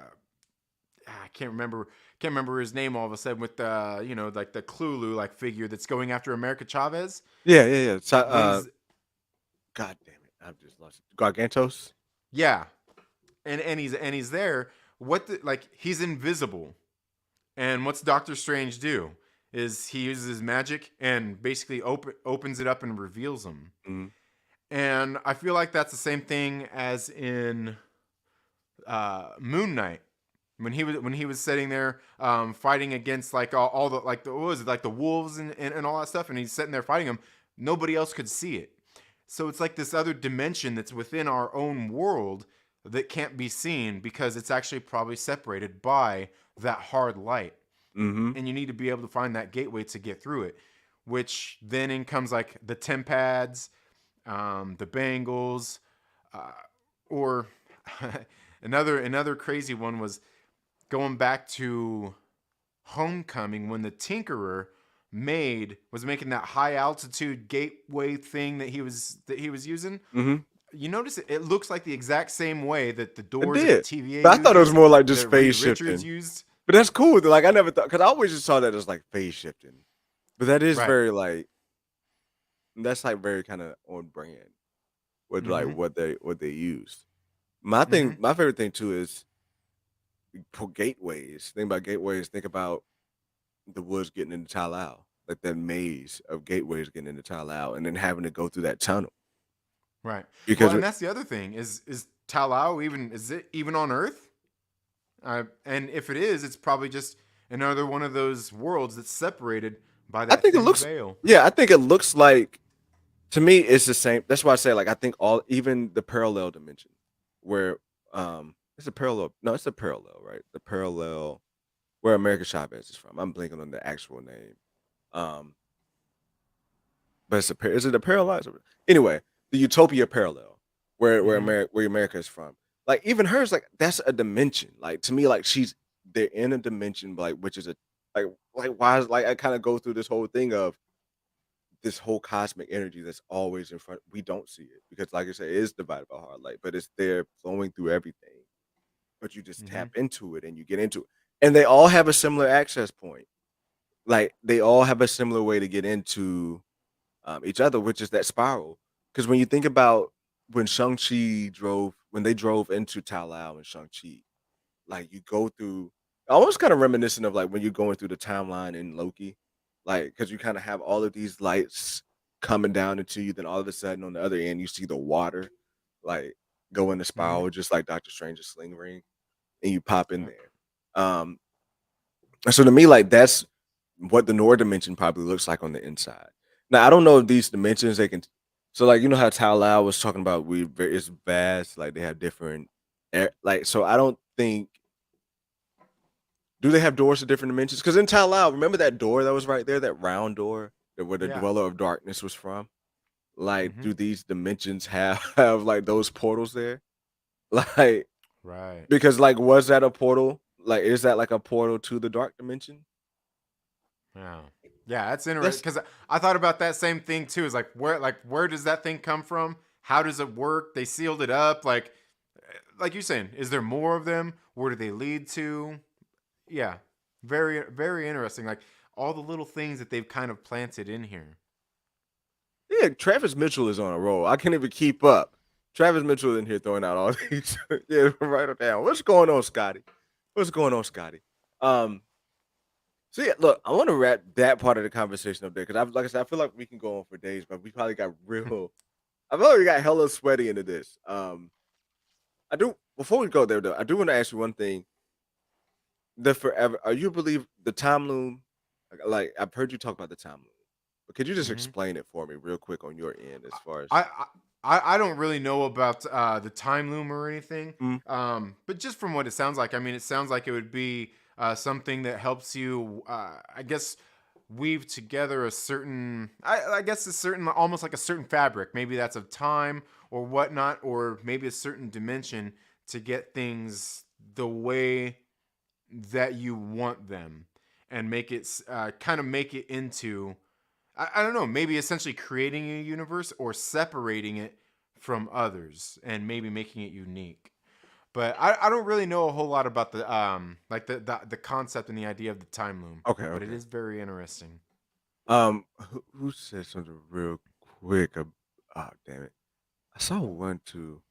I can't remember his name all of a sudden with the like the Clulu like figure that's going after America Chavez Yeah, yeah, yeah. So, when he's God damn it, I've just lost it. Gargantos. yeah and he's there. Like he's invisible. And what's Doctor Strange do? Is he uses his magic and basically opens it up and reveals him. Mm-hmm. And I feel like that's the same thing as in Moon Knight when he was sitting there fighting against like all the like the what was it like the wolves and all that stuff, and he's sitting there fighting them. Nobody else could see it. So it's like this other dimension that's within our own world that can't be seen because it's actually probably separated by that hard light, Mm-hmm. and you need to be able to find that gateway to get through it. Which then in comes like the Tempads, the Bengals, uh, or another crazy one was going back to Homecoming when the Tinkerer was making that high altitude gateway thing that he was using. Mm-hmm. You notice it looks like the exact same way that the It doors at the did, TVA but I thought it was uses, more like just that Reed phase Richards shifting. used. But that's cool. Like I never thought, because I always just saw that as like phase shifting. But that is Right. very like that's like very kind of on brand with like Mm-hmm. what they used. My Mm-hmm. thing, my favorite thing too is for gateways. Think about gateways. Think about the woods getting into Talau, like that maze of gateways getting into Talau, and then having to go through that tunnel Right. Well, because and that's the other thing is Talau even is it even on Earth? And if it is, it's probably just another one of those worlds that's separated by I that think it thin looks. veil. Yeah, I think it looks like to me it's the same. That's why I say like I think all even the parallel dimension where it's a parallel. No, it's a parallel, right? The parallel where America Chavez is from. I'm blinking on the actual name. Um, but is it a parallel? Anyway, the Utopia parallel Mm-hmm. Where America is from. Like even hers, like that's a dimension. Like to me, like they're in a dimension like which is a like why is like I kind of go through this whole thing of this whole cosmic energy that's always in front. We don't see it because, like I said, it is divided by hard light, but it's there flowing through everything. But you just Mm-hmm. tap into it and you get into it, and they all have a similar access point. Like they all have a similar way to get into each other, which is that spiral. Because when you think about when they drove into Talau and Shang-Chi, like you go through almost kind of reminiscent of like when you're going through the timeline in Loki, like because you kind of have all of these lights coming down into you, then all of a sudden on the other end you see the water like go in the Mm-hmm. spiral, just like Doctor Strange's sling ring, and you pop in Yep. there. Um, so to me, like that's what the Nord dimension probably looks like on the inside. Now I don't know if these dimensions they can. So like you know how Tao Lao was talking about it's vast, like they have different, like so I don't think do they have doors to different dimensions? Because in Tao Lao, remember that door that was right there, that round door that where the Yeah. Dweller of Darkness was from? Like, Mm-hmm. do these dimensions have have like those portals there? Like, Right. because like, was that a portal? Like, is that like a portal to the dark dimension? Yeah. Yeah, that's interesting That's because I thought about that same thing too. Is like where does that thing come from? How does it work? They sealed it up. Like you saying, is there more of them? Where do they lead to? Yeah, very very interesting. Like all the little things that they've kind of planted in here. yeah. Travis Mitchell is on a roll. I can't even keep up. Travis Mitchell in here throwing out all these. Yeah, write it down. What's going on, Scotty? What's going on, Scotty? Um, So yeah, look, I want to wrap that part of the conversation up there because like I said, I feel like we can go on for days, but we probably got real. I've already got hella sweaty into this. I do before we go there though, I do want to ask you one thing. The forever, are you believe the time loom? Like I've heard you talk about the time loom, but could you just Mm-hmm. explain it for me real quick on your end as far as? I, I don't really know about the time loom or anything, Mm, but just from what it sounds like, I mean, it sounds like it would be something that helps you, I guess, weave together a certain, I guess a certain, almost like a certain fabric. Maybe that's of time or whatnot, or maybe a certain dimension to get things the way that you want them, and make it kind of make it into, I don't know, maybe essentially creating a universe or separating it from others and maybe making it unique. But I don't really know a whole lot about the like the concept and the idea of the time loom, Okay, but it okay. is very interesting. Who said something real quick? Oh, damn it! I saw one too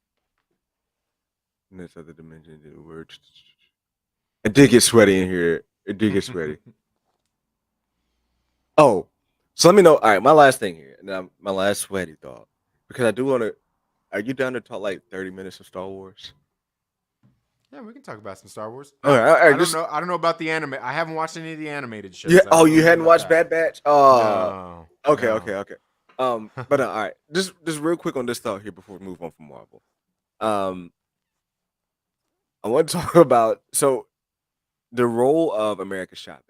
in this other dimension. Didn't work. It did get sweaty in here. It did get sweaty. Oh, so let me know. All right, my last thing here, and then my last sweaty thought, because I do want to. Are you down to talk like 30 minutes of Star Wars? Yeah, we can talk about some Star Wars. All right, all right. I don't Just know. I don't know about the anime. I haven't watched any of the animated yeah. shows. I Oh, don't know you anything hadn't about watched that. Bad Batch? No, Okay, no. okay, okay. But all right. Just real quick on this thought here before we move on from Marvel. Um, I want to talk about the role of America Chavez.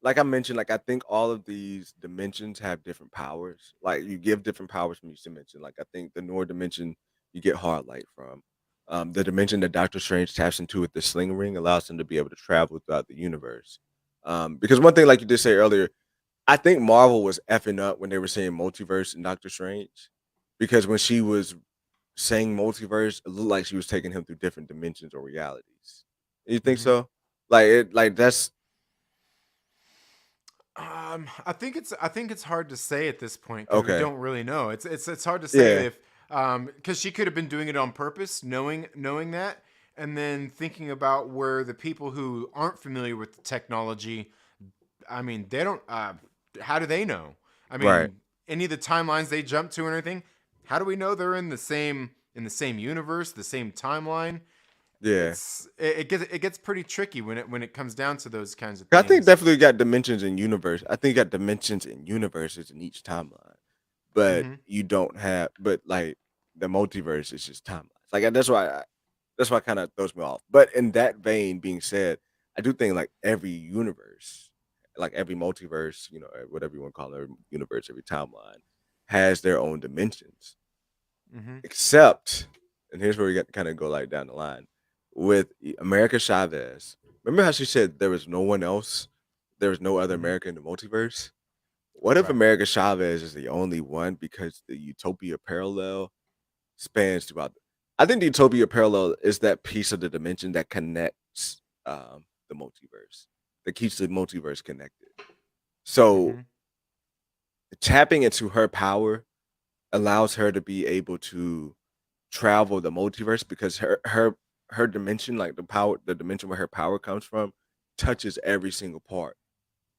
Like I mentioned, like I think all of these dimensions have different powers. Like you give different powers from each dimension. Like I think the Nord dimension you get hard light from. The dimension that Doctor Strange taps into with the sling ring allows him to be able to travel throughout the universe. Because one thing, like you did say earlier, I think Marvel was effing up when they were saying multiverse in Doctor Strange. Because when she was saying multiverse, it looked like she was taking him through different dimensions or realities. You think Hmm. so? Like it, like that's I think it's hard to say at this point because we okay. don't really know. It's hard to say Yeah, if because she could have been doing it on purpose, knowing that, and then thinking about where the people who aren't familiar with the technology, I mean, they don't. How do they know? I right. mean, any of the timelines they jump to and everything. How do we know they're in the same universe, the same timeline? Yeah. It gets pretty tricky when it comes down to those kinds of I think things. definitely got dimensions in universe. I think you got dimensions in universes in each timeline. But Mm-hmm. you don't have but like the multiverse is just timelines. Like that's why it kind of throws me off. But in that vein being said, I do think like every universe, like every multiverse, whatever you want to call it, every universe, every timeline has their own dimensions. Mm-hmm. Except, and here's where we got to kind of go like down the line with America Chavez. Remember how she said there was no one else, there was no other Mm-hmm. America in the multiverse? What if Right. America Chavez is the only one because the Utopia parallel spans throughout? I think the Utopia parallel is that piece of the dimension that connects the multiverse, that keeps the multiverse connected. So Mm-hmm. tapping into her power allows her to be able to travel the multiverse because her dimension, like the dimension where her power comes from, touches every single part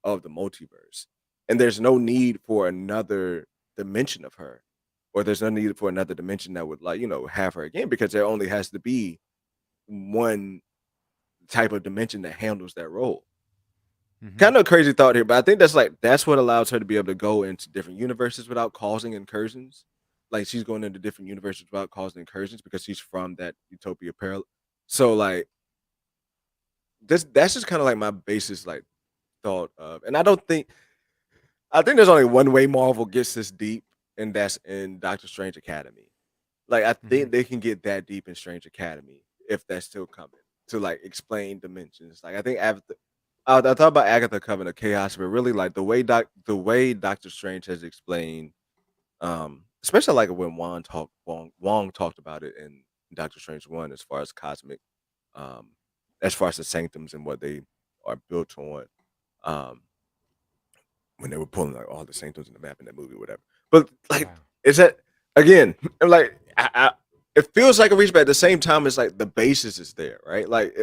of the multiverse. And there's no need for another dimension of her. Or there's no need for another dimension that would have her again because there only has to be one type of dimension that handles that role. Mm-hmm. Kind of a crazy thought here, but I think that's what allows her to be able to go into different universes without causing incursions. Like she's going into different universes without causing incursions because she's from that utopia parallel. So like that's just kind of like my basis like thought of, and I think there's only one way Marvel gets this deep, and that's in Doctor Strange Academy. Like I Mm-hmm. think they can get that deep in Strange Academy if that's still coming to like explain dimensions. Like I think I thought about Agatha Coven of Chaos, but really like the way Doctor Strange has explained, especially like when Wong talked about it in Doctor Strange 1 as far as cosmic, um, as far as the sanctums and what they are built on. Um, when they were pulling like all the sanctums in the map in that movie, or whatever. But like, Yeah. is that again? I'm like, it feels like a reach, but at the same time, it's like the basis is there, right? Like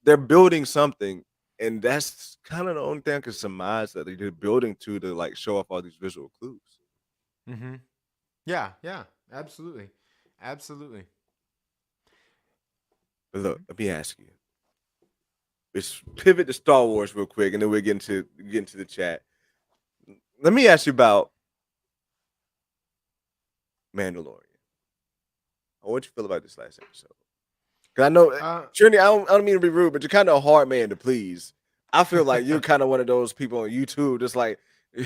they're building something, and that's kind of the only thing I can surmise that they're building to like show off all these visual clues. Mm-hmm. Yeah. Yeah. Absolutely. Absolutely. But Mm-hmm. look, let me ask you. Let's pivot to Star Wars real quick, and then we'll get into the chat. Let me ask you about Mandalorian. What you feel about this last episode? Because I know, Uh. Trinity, I don't mean to be rude, but you're kind of a hard man to please. I feel like you're kind of one of those people on YouTube that's like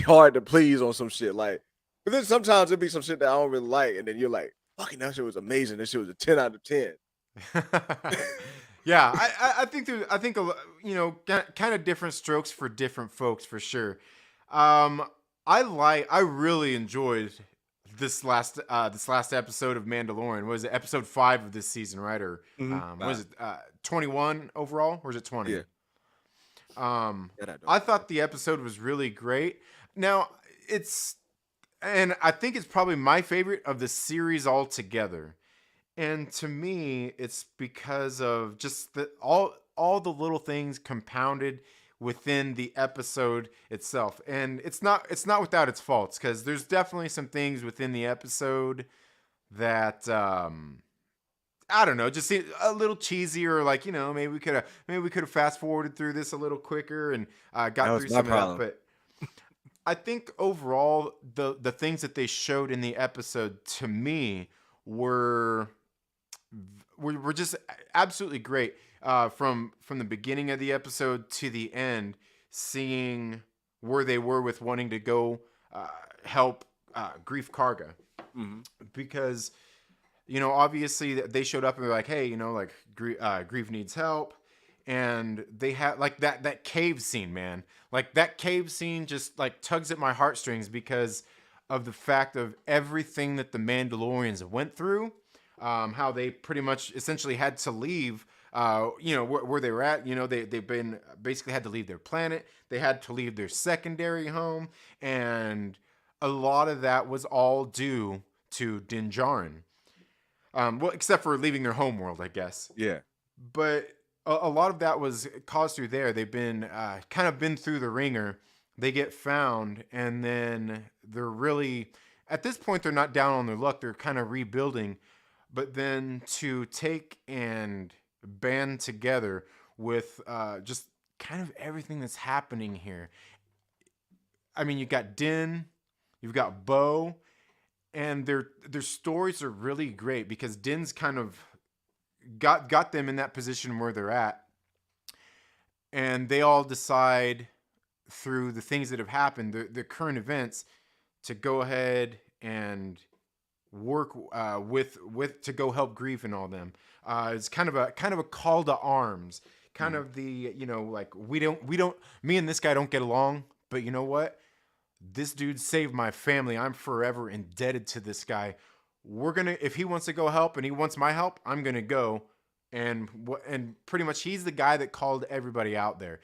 hard to please on some shit. Like, but then sometimes it'd be some shit that I don't really like, and then you're like, "Fucking that shit was amazing. This shit was a 10 out of 10." Yeah, I think kind of different strokes for different folks for sure. Um, I really enjoyed this last episode of Mandalorian. Was it episode 5 of this season, right? Or was it 21 overall, or is it 20? Yeah, that I don't I remember. thought the episode was really great. Now it's and I think it's probably my favorite of the series altogether. And to me, it's because of just all the little things compounded within the episode itself. And it's not without its faults, because there's definitely some things within the episode that I don't know, just seem a little cheesy, or like, maybe we could have fast forwarded through this a little quicker and That got was through my some of that. problem. But I think overall the things that they showed in the episode to me were were just absolutely great. From the beginning of the episode to the end, seeing where they were with wanting to go uh, help Grief Karga, Hmm. because obviously they showed up and they're like, hey, like Grief needs help, and they had like that cave scene, man. Like that cave scene just like tugs at my heartstrings because of the fact of everything that the Mandalorians went through, how they pretty much essentially had to leave. Where they were at. They've been basically had to leave their planet. They had to leave their secondary home, and a lot of that was all due to Din Djarin. Well, except for leaving their home world, I guess. Yeah, But a lot of that was caused through there. They've been kind of been through the ringer. They get found, and then they're really at this point they're not down on their luck. They're kind of rebuilding, but then to take and band together with just kind of everything that's happening here. I mean, you got Din, you've got Bo, and their stories are really great because Din's kind of got them in that position where they're at, and they all decide through the things that have happened, the current events, to go ahead and work with to go help Grief and all them. It's kind of a call to arms, kind hmm, of the like we don't me and this guy don't get along, but you know what? This dude saved my family. I'm forever indebted to this guy. If he wants to go help and he wants my help, I'm gonna go. And pretty much he's the guy that called everybody out there.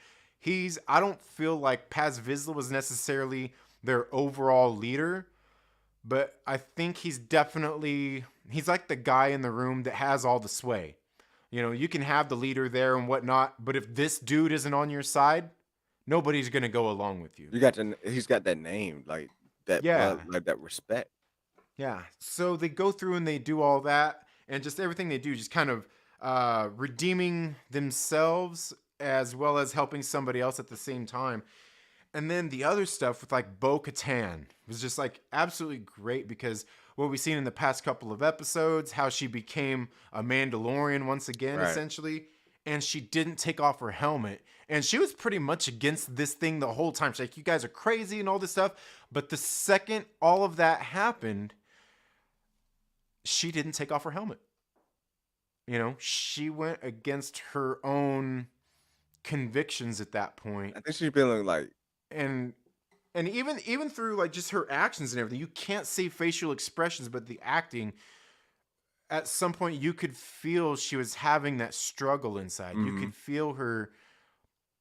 I don't feel like Paz Vizsla was necessarily their overall leader, but I think he's like the guy in the room that has all the sway. You can have the leader there and whatnot, but if this dude isn't on your side, nobody's gonna go along with you. he's got that name, like that Yeah, blood, like that respect. yeah. So they go through and they do all that, and just everything they do, just kind of redeeming themselves as well as helping somebody else at the same time. And then the other stuff with like Bo Katan was just like absolutely great, because what we've seen in the past couple of episodes, how she became a Mandalorian once again, Right. essentially, and she didn't take off her helmet. And she was pretty much against this thing the whole time. She's like, you guys are crazy and all this stuff. But the second all of that happened, she didn't take off her helmet. She went against her own convictions at that point. I think she's feeling like And even through like just her actions and everything, you can't see facial expressions, but the acting, at some point you could feel she was having that struggle inside. You mhm, could feel her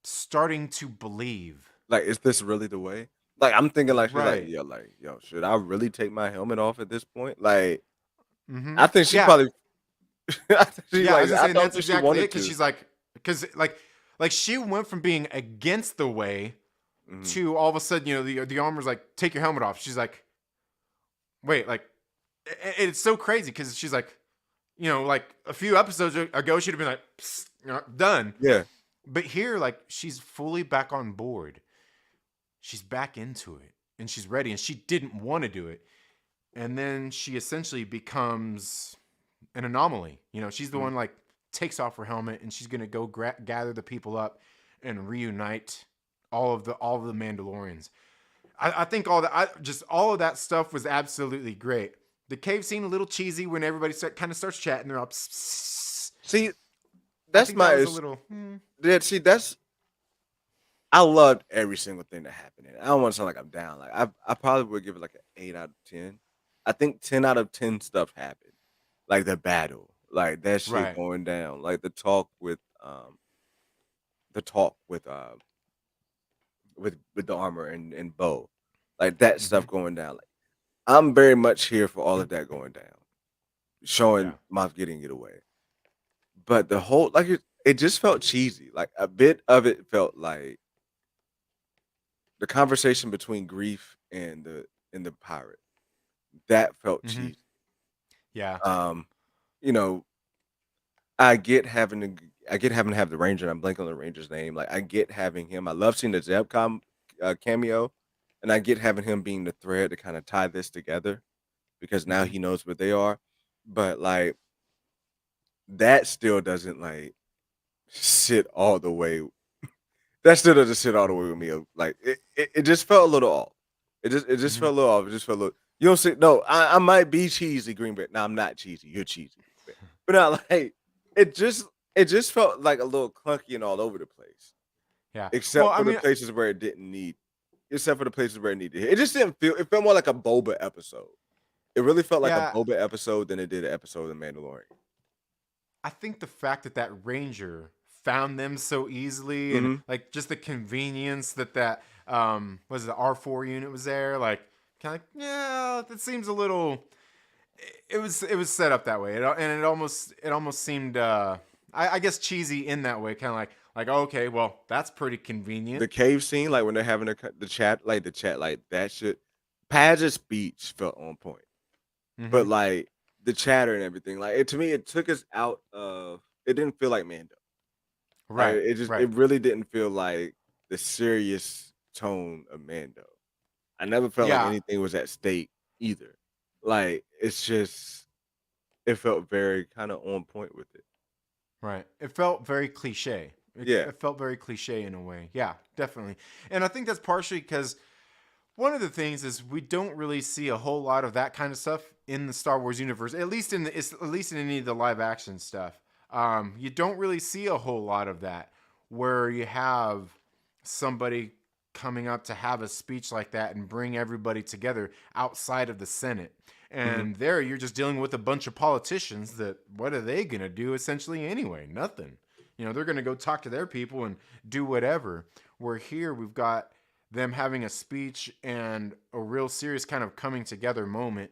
starting to believe. is this really the way? Like, I'm thinking like she's Right. like, yo, should I really take my helmet off at this point? Like, Mm-hmm. I think she Yeah. probably I think she Yeah, I like was gonna I say, and don't that's think she exactly it. wanted Because to. she's like she went from being against the way Mhm. to all of a sudden, the armor's like, take your helmet off. She's like, wait, like, it's so crazy because she's like, like a few episodes ago, she'd have been like, "Psst, done." Yeah. But here, like, she's fully back on board. She's back into it, and she's ready, and she didn't want to do it. And then she essentially becomes an anomaly. She's the Mhm. one like takes off her helmet, and she's gonna go gather the people up and reunite all of the Mandalorians. I think all that just all of that stuff was absolutely great. The cave scene a little cheesy when everybody kind of starts chatting. They're all, pss, pss, pss. See, I that's think that my was a issue. little. Yeah, see, that's I loved every single thing that happened in it. I don't want to sound like I'm down. Like I probably would give it like an 8 out of 10. I think 10 out of 10 stuff happened. Like the battle, like that shit Right. going down, like the talk with the armor and bow, like that Mm-hmm. stuff going down. Like I'm very much here for all of that going down, Yeah. showing Moff getting it away. But the whole like it just felt cheesy. Like a bit of it felt like the conversation between Grief and the pirate, that felt Mm-hmm. cheesy. Yeah. Um, you know, I get having to I get having to have the Ranger, and I'm blanking on the Ranger's name. Like I get having him. I love seeing the cameo, and I get having him being the thread to kind of tie this together because now Mm-hmm. he knows what they are. But like that still doesn't like sit all the way. That still doesn't sit all the way with me. Like it just felt a little off. It just Mm-hmm. felt a little off. It just felt a little. You don't see. No, I might be cheesy, Green Bay. No, I'm not cheesy. You're cheesy, Green Bay. But not like it. It just felt like a little clunky and all over the place, Yeah. Well, except I for the mean, places where it didn't need. Except for the places where it needed. It just didn't feel. It felt more like a Boba episode. It really felt like a yeah. Boba episode than it did an episode of The Mandalorian. I think the fact that that ranger found them so easily, and Hmm. like just the convenience that was the R4 unit was there, like kind of like, yeah, that seems a little. It was set up that way, and it almost seemed I guess cheesy in that way, kind of like okay, well that's pretty convenient. The cave scene, like when they're having the chat, like that shit. Padgett's speech felt on point, Mm-hmm. but like the chatter and everything, like to me, it took us out of. It didn't feel like Mando. Like Right. Right. it really didn't feel like the serious tone of Mando. I never felt like Yeah. anything was at stake either. Like it's just, it felt very kind of on point with it. Right. It felt very cliche. It, Yeah. it felt very cliche in a way. Yeah, definitely. And I think that's partially because one of the things is we don't really see a whole lot of that kind of stuff in the Star Wars universe, at least in any of the live action stuff. You don't really see a whole lot of that where you have somebody coming up to have a speech like that and bring everybody together outside of the Senate. Hmm. And there you're just dealing with a bunch of politicians that what are they going to do essentially anyway? Nothing. They're going to go talk to their people and do whatever. Where here we've got them having a speech and a real serious kind of coming together moment.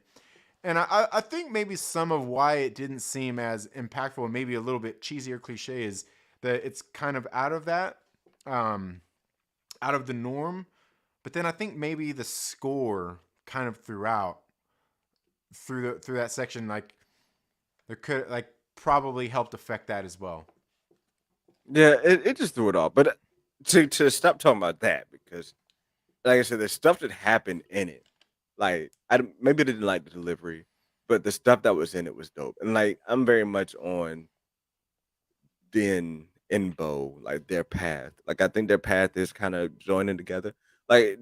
And I think maybe some of why it didn't seem as impactful and maybe a little bit cheesy or cliche is that it's kind of out of that, um, out of the norm. But then I think maybe the score kind of throughout through that section, like there could like probably helped affect that as well. Yeah, it just threw it off. But to stop talking about that because, like I said, there's stuff that happened in it. Like maybe I didn't like the delivery, but the stuff that was in it was dope. And like I'm very much on Din and Bo, like their path. Like I think their path is kind of joining together. Like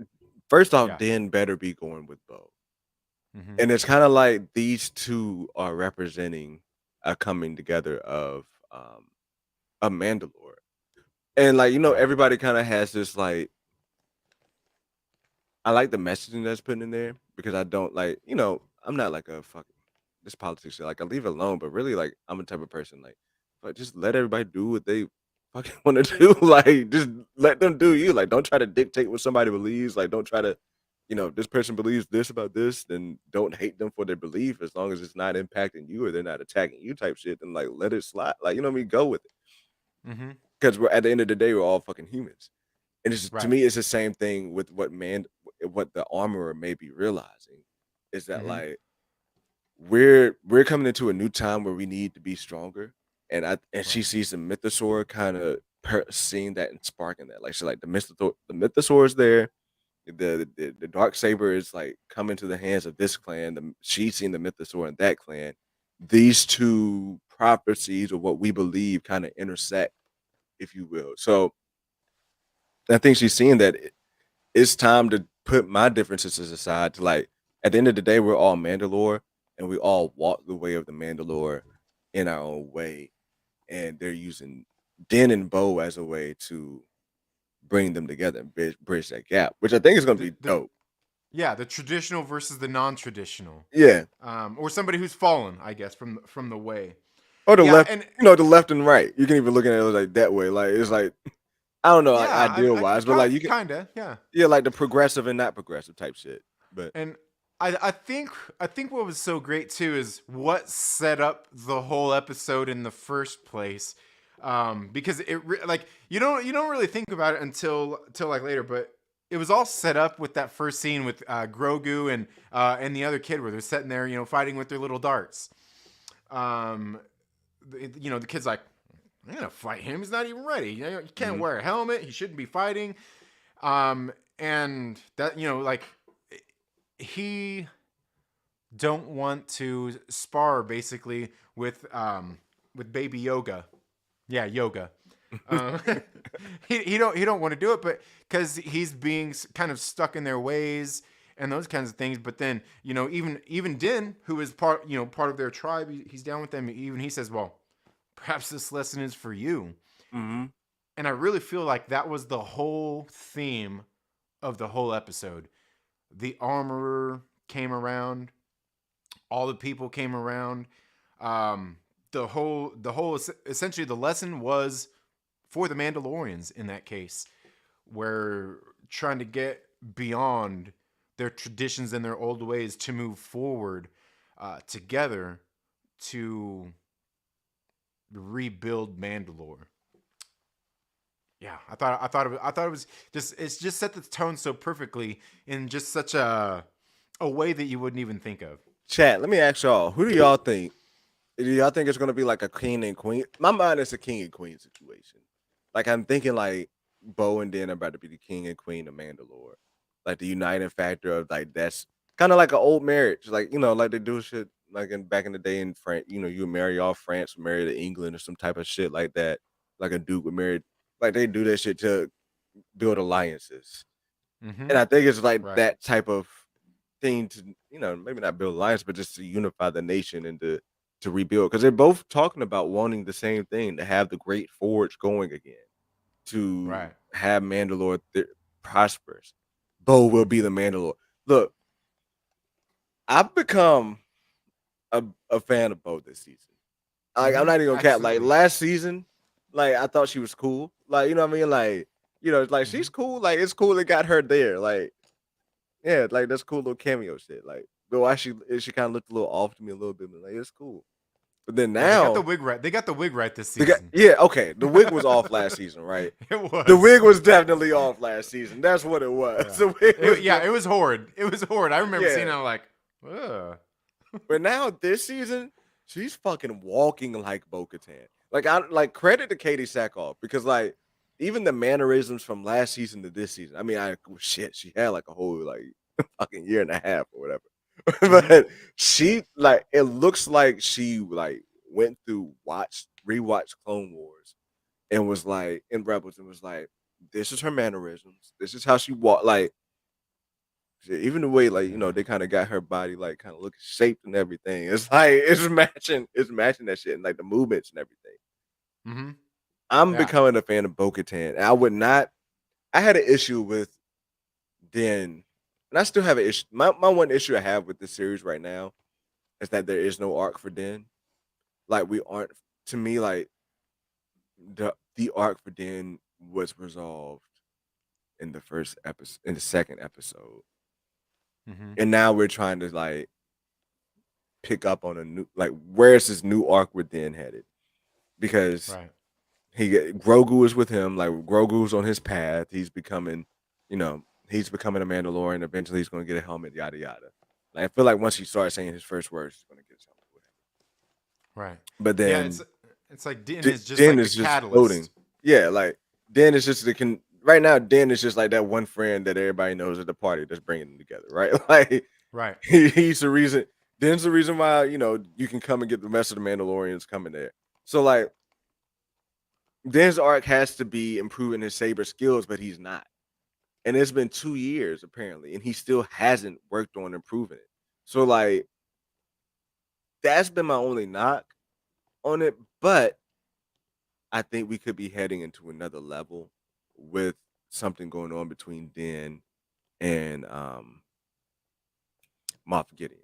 first off, Yeah. Din better be going with Bo. Mm-hmm. And it's kind of like these two are representing a coming together of a Mandalore. And like, Yeah. everybody kind of has this like I like the messaging that's put in there because I don't like, I'm not like a fucking this politics shit. Like I leave it alone, but really like I'm a type of person like, but just let everybody do what they fucking want to do. Like just let them do you. Like don't try to dictate what somebody believes. Like don't try to, this person believes this about this, then don't hate them for their belief as long as it's not impacting you or they're not attacking you type shit. Then like let it slide. Like you know what I mean? Go with it Mm-hmm. because we're at the end of the day we're all fucking humans. And it's to Right. me, it's the same thing with what the armorer may be realizing is that Mm-hmm. like we're coming into a new time where we need to be stronger, and she Right. sees the mythosaur kind of seeing that and sparking that, like she's like the mythosaur is there, the dark saber is like coming to the hands of this clan. She's seen the mythosaur in that clan. These two prophecies or what we believe kind of intersect, if you will. So I think she's seeing that it's time to put my differences aside. To like, at the end of the day, we're all Mandalore, and we all walk the way of the Mandalore in our own way. And they're using Din and Bo as a way to bring them together and bridge that gap, which I think is going to be The dope. yeah, the traditional versus the non-traditional, Yeah, or somebody who's fallen, I guess, from the way. or the Yeah, left, and the left and right. You can even look at it like that way. Like it's like I don't know, like yeah, ideal wise, but like you can, kinda, yeah. yeah, like the progressive and not progressive type shit. But And I think what was so great too is what set up the whole episode in the first place. Because like you don't really think about it until like later, but it was all set up with that first scene with Grogu and the other kid where they're sitting there, fighting with their little darts. Um, the kid's like, I'm gonna fight him. He's not even ready. You can't mhm, wear a helmet. He shouldn't be fighting. And that like he don't want to spar basically with baby Yoga. Yeah, Yoga. Uh, he don't want to do it, but because he's being kind of stuck in their ways and those kinds of things. But then even Din, who is part of their tribe, he's down with them. Even he says, "Well, perhaps this lesson is for you." mhm, And I really feel like that was the whole theme of the whole episode. The armorer came around, all the people came around. Um, the whole essentially the lesson was for the Mandalorians in that case, where trying to get beyond their traditions and their old ways to move forward together to rebuild Mandalore. Yeah, I thought it was just it's just set the tone so perfectly in just such a way that you wouldn't even think of. chat. Let me ask y'all, who do y'all think? Do y'all think it's going to be like a king and queen? My mind is a king and queen situation. Like I'm thinking like Bo and Dan are about to be the king and queen of Mandalore. Like the uniting factor of like that's kind of like an old marriage. Like like they do shit like in back in the day in France. You would marry off France, marry to England or some type of shit like that. Like a duke would marry. Like they do that shit to build alliances. Mm-hmm. And I think it's like Right. that type of thing to maybe not build alliance, but just to unify the nation and to rebuild because they're both talking about wanting the same thing to have the Great Forge going again, to Right. have Mandalore prosperous. Bo will be the Mandalore. Look, I've become a fan of Bo this season. Like I'm Mm-hmm. not even gonna cap. Like Absolutely. last season, like I thought she was cool. Like you know what I mean. Like like Mm-hmm. she's cool. Like it's cool they got her there. Like yeah, like that's cool little cameo shit. Like, though why she kind of looked a little off to me a little bit, but like it's cool. But then Yeah, they got the now wig right. They got the wig right this they got season. yeah, okay. The wig was off last season, right? It The was. wig was definitely off last season. That's what it was. Yeah. The wig was Yeah, it was horrid. It was horrid. I remember seeing yeah. it. I'm like, ugh. But now this season, she's fucking walking like Bo-Katan. Like I like credit to Katie Sackhoff because like even the mannerisms from last season to this season. I mean, shit, she had like a whole like fucking year and a half or whatever. Mm-hmm. But she like it looks like she like went through rewatched Clone Wars and was like in Rebels and was like, this is her mannerisms. This is how she walk. Like even the way like Yeah. they kind of got her body like kind of looking shaped and everything. It's like it's matching that shit and like the movements and everything. Mm-hmm. I'm Yeah. becoming a fan of Bo-Katan. I would not. I had an issue with Din, and I still have an issue. My one issue I have with this series right now is that there is no arc for Din. Like we aren't to me like the arc for Din was resolved in the first episode in the second episode. Mm-hmm. And now we're trying to like pick up on a new like where is this new arc with Din headed? Because Right. Grogu is with him, like Grogu's on his path. He's becoming, he's becoming a Mandalorian. Eventually he's gonna get a helmet, yada yada. Like I feel like once he starts saying his first words, he's gonna get his helmet. Right. But Yeah. then It's like Din is just Den like the is just floating. catalyst. Yeah, like Den is just right now. Den is just like that one friend that everybody knows at the party that's bringing them together, right? Like Right. he's the reason. Den's the reason why you can come and get the rest of the Mandalorians coming there. So like Dan's arc has to be improving his saber skills, but he's not. And it's been 2 years apparently, and he still hasn't worked on improving it. So like that's been my only knock on it. But I think we could be heading into another level with something going on between Den and Moff Gideon.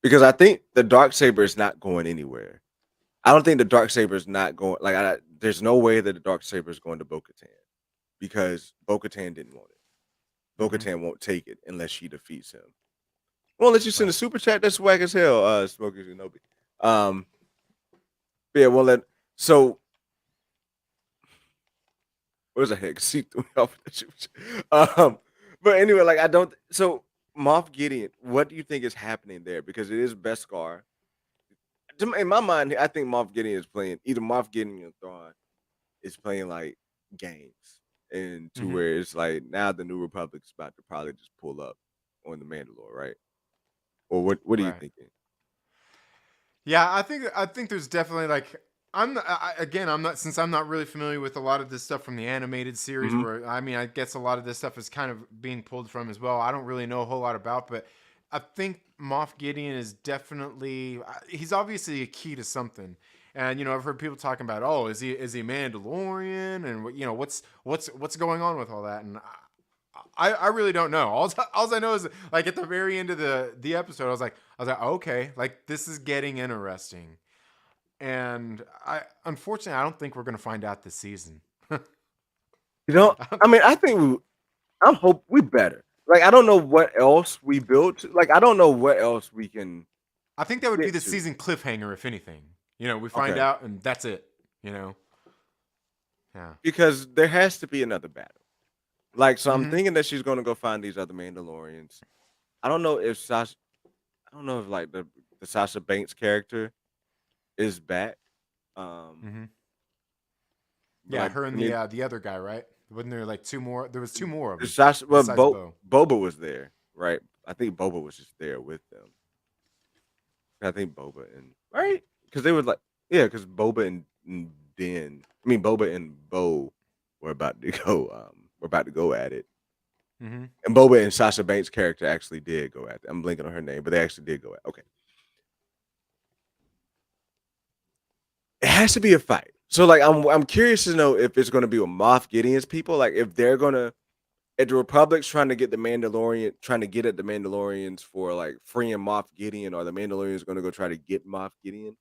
Because I think the dark saber is not going anywhere. I don't think the dark saber is not going like there's no way that the dark saber is going to Bo-Katan because Bo-Katan didn't want it. Mm-hmm. Bo-Katan won't take it unless she defeats him. Won't let you send a Right. super chat. That's swag as hell. Smokey Shinobi. Um, but yeah, won't let. So where's the heck? See threw me off with the super chat. But anyway, like I don't. So Moff Gideon, what do you think is happening there? Because it is Beskar. In my mind, I think Moff Gideon is playing either Moff Gideon or Thrawn is playing like games, and to Mm-hmm. where it's like now the New Republic's about to probably just pull up on the Mandalore, right? Or what are you Right. thinking? Yeah, I think there's definitely like again I'm not since I'm not really familiar with a lot of this stuff from the animated series Hmm. where I mean I guess a lot of this stuff is kind of being pulled from as well. I don't really know a whole lot about, but I think Moff Gideon is definitely he's obviously a key to something. And I've heard people talking about, oh, is he Mandalorian, and what's going on with all that, and I really don't know. All I know is like at the very end of the episode, I was like, okay, like this is getting interesting. And unfortunately I don't think we're gonna find out this season. You know, I mean, I think I'm hope we better. Like I don't know what else we built. Like I don't know what else we can I think that would be get the to. season cliffhanger, if anything. We find Okay, out and that's it. You know, yeah. because there has to be another battle. Like so, I'm Mm-hmm. thinking that she's going to go find these other Mandalorians. I don't know if Sasha. I don't know if like the Sasha Banks character is back. Um, Mm-hmm. but Yeah, like her I and mean, the other guy, right? Wasn't there like two more? There was two more of the them Sasha. Well, besides Bo. Boba was there, right? I think Boba was just there with them. I think Boba and right because they were like yeah, because Boba and Den. I mean Boba and Bo were about to go. We're about to go at it. Mm-hmm. And Boba and Sasha Banks' character actually did go at it. I'm blinking on her name, but they actually did go at. Okay, it has to be a fight. So like I'm curious to know if it's going to be with Moff Gideon's people, like if they're gonna if the Republic's trying to get the Mandalorian, trying to get at the Mandalorians for like freeing Moff Gideon, or the Mandalorians going to go try to get Moff Gideon,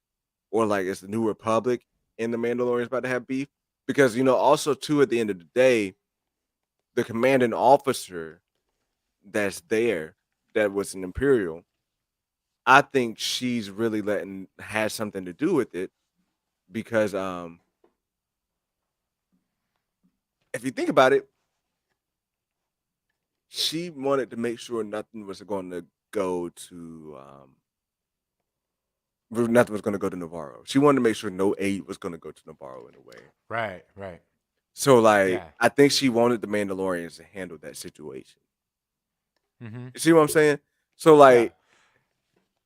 or like it's the New Republic and the Mandalorians about to have beef, because also too at the end of the day, the commanding officer that's there that was an Imperial, I think she's really letting has something to do with it because if you think about it, she wanted to make sure nothing was going to go to nothing was going to go to Navarro. She wanted to make sure no aid was going to go to Navarro in a way. Right. Right. So like Yeah. I think she wanted the Mandalorians to handle that situation. Mm-hmm. You see what I'm saying? So Yeah. like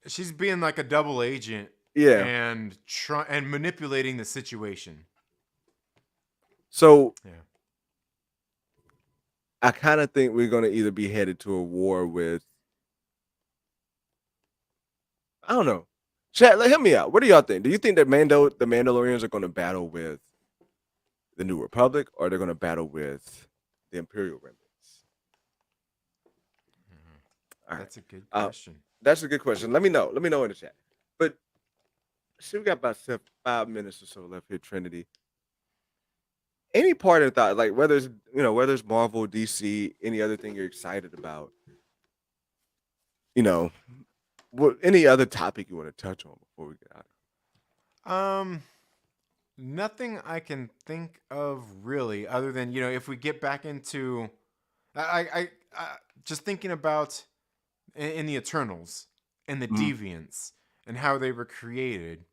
She's being like a double agent yeah. and manipulating the situation. So Yeah. I kind of think we're going to either be headed to a war with I don't know. Chat, let me out. What do y'all think? Do you think that the Mandalorians are going to battle with the New Republic, or they're going to battle with the Imperial remnants? Mhm. All right. That's a good Uh, question. that's a good question. Let me know. Let me know in the chat. But see, we got about 5 minutes or so left here, Trinity. Any part of that, like whether it's Marvel, DC, any other thing you're excited about, you know, what any other topic you want to touch on before we get out? Um, Nothing I can think of really, other than if we get back into, I just thinking about in the Eternals and the Mm-hmm. Deviants and how they were created,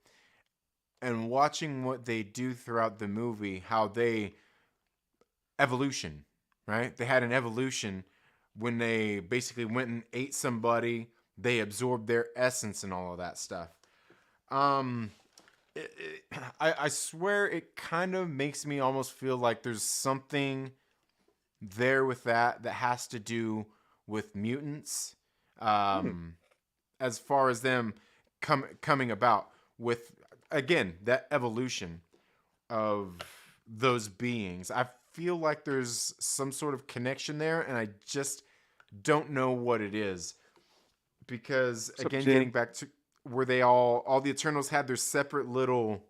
and watching what they do throughout the movie, how they evolution, right? They had an evolution when they basically went and ate somebody. They absorbed their essence and all of that stuff. Um, I swear it kind of makes me almost feel like there's something there with that has to do with mutants. Hmm. Um, as far as them coming about with, again, that evolution of those beings. I feel like there's some sort of connection there, and I just don't know what it is. Because What's up, again, Jen? getting back to where they all the Eternals had their separate little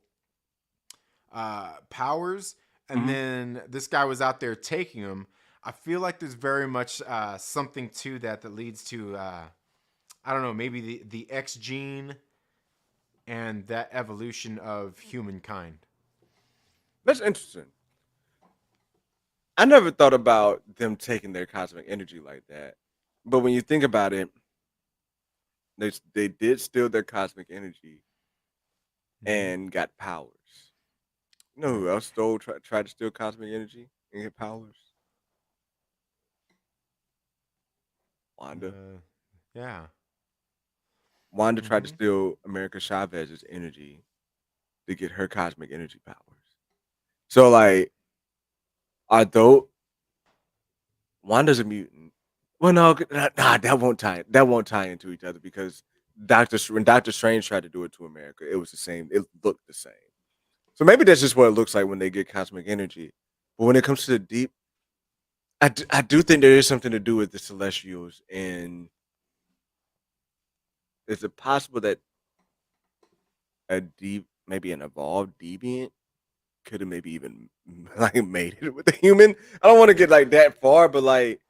powers, and Hmm. then this guy was out there taking them. I feel like there's very much something to that leads to I don't know, maybe the X gene and that evolution of humankind. That's interesting. I never thought about them taking their cosmic energy like that. But when you think about it, they did steal their cosmic energy Mm-hmm. and got powers. You know Right. who else tried to steal cosmic energy and get powers? Wanda. Yeah. Wanda tried to Mm-hmm. steal America Chavez's energy to get her cosmic energy powers. So like, although Wanda's a mutant, well, no, that won't tie. That won't tie into each other because when Doctor Strange tried to do it to America, it was the same. It looked the same. So maybe that's just what it looks like when they get cosmic energy. But when it comes to the deep, I do think there is something to do with the Celestials. And is it possible that maybe an evolved deviant could have maybe even like made it with a human? I don't want to get like that far, but like,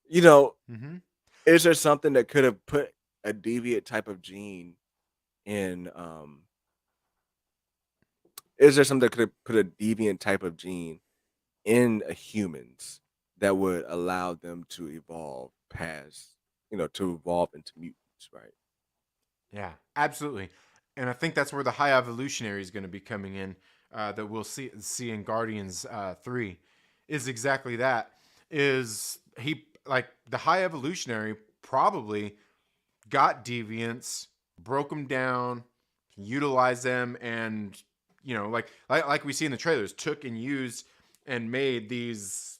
you know, Mm-hmm. is there something that could have put a deviant type of gene in? Is there something that could have put a deviant type of gene in humans that would allow them to evolve past, to evolve into mutants, right? Yeah, absolutely. And I think that's where the high evolutionary is going to be coming in. That we'll see in Guardians 3 is exactly that. Is he like the high evolutionary probably got deviants, broke them down, utilized them, and like we see in the trailers, took and used and made these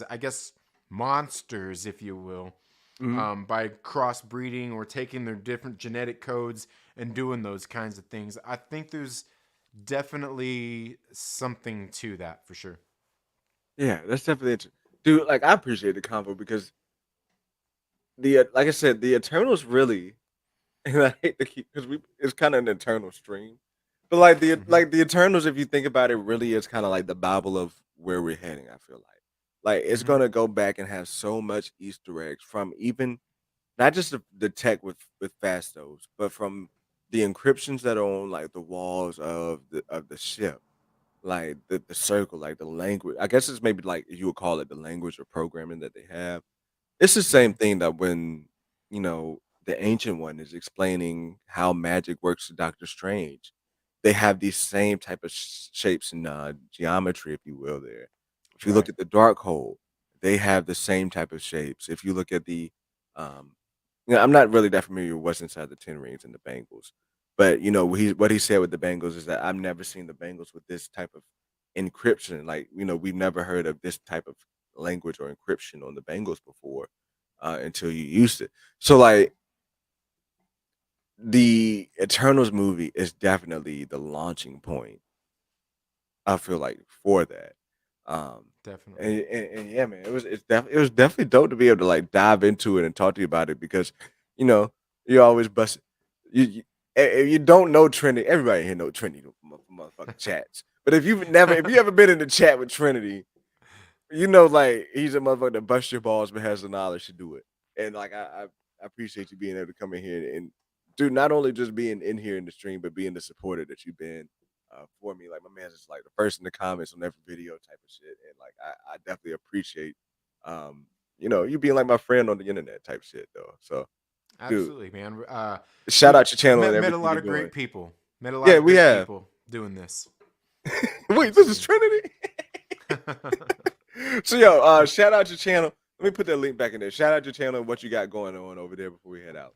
I guess monsters, if you will, Mhm. by crossbreeding or taking their different genetic codes and doing those kinds of things. I think there's definitely something to that for sure. Yeah, that's definitely interesting. Dude, like I appreciate the convo because like I said, the Eternals really, and I hate to keep because we it's kind of an eternal stream, but Mm-hmm. the Eternals, if you think about it, really is kind of like the Bible of where we're heading. I feel like it's Mm-hmm. gonna go back and have so much Easter eggs from even not just the tech with Fastos, but from the encryptions that are on like the walls of the ship, like the circle, like the language. I guess it's maybe like you would call it the language or programming that they have. It's the Mm-hmm. same thing that when the ancient one is explaining how magic works to Doctor Strange, they have these same type of shapes and geometry, if you will. There, if you look Right. at the dark hole, they have the same type of shapes. If you look at um, I'm not really that familiar with what's inside the Ten Rings and the Bangles, but what he said with the Bangles is that I've never seen the Bangles with this type of encryption. Like we've never heard of this type of language or encryption on the Bangles before until you used it. So like the Eternals movie is definitely the launching point. I feel like for that. Um, Definitely. and yeah, man, it was definitely dope to be able to like dive into it and talk to you about it because you know you always bust you if you don't know Trinity, everybody here know Trinity motherfucking chats. But if you ever been in the chat with Trinity, like he's a motherfucker that busts your balls but has the knowledge to do it. And like I appreciate you being able to come in here and dude, not only just being in here in the stream, but being the supporter that you've been for me. Like my man's just like the first in the comments on every video type of shit. And like I definitely appreciate um, you being like my friend on the internet type shit though. So dude, Absolutely, man. shout We out your channel and met a everything lot you're of doing. great people. Met a lot Yeah, of we great have. people doing this. Wait, this is Absolutely. Trinity? So yo, shout out your channel. Let me put that link back in there. Shout out your channel and what you got going on over there before we head out.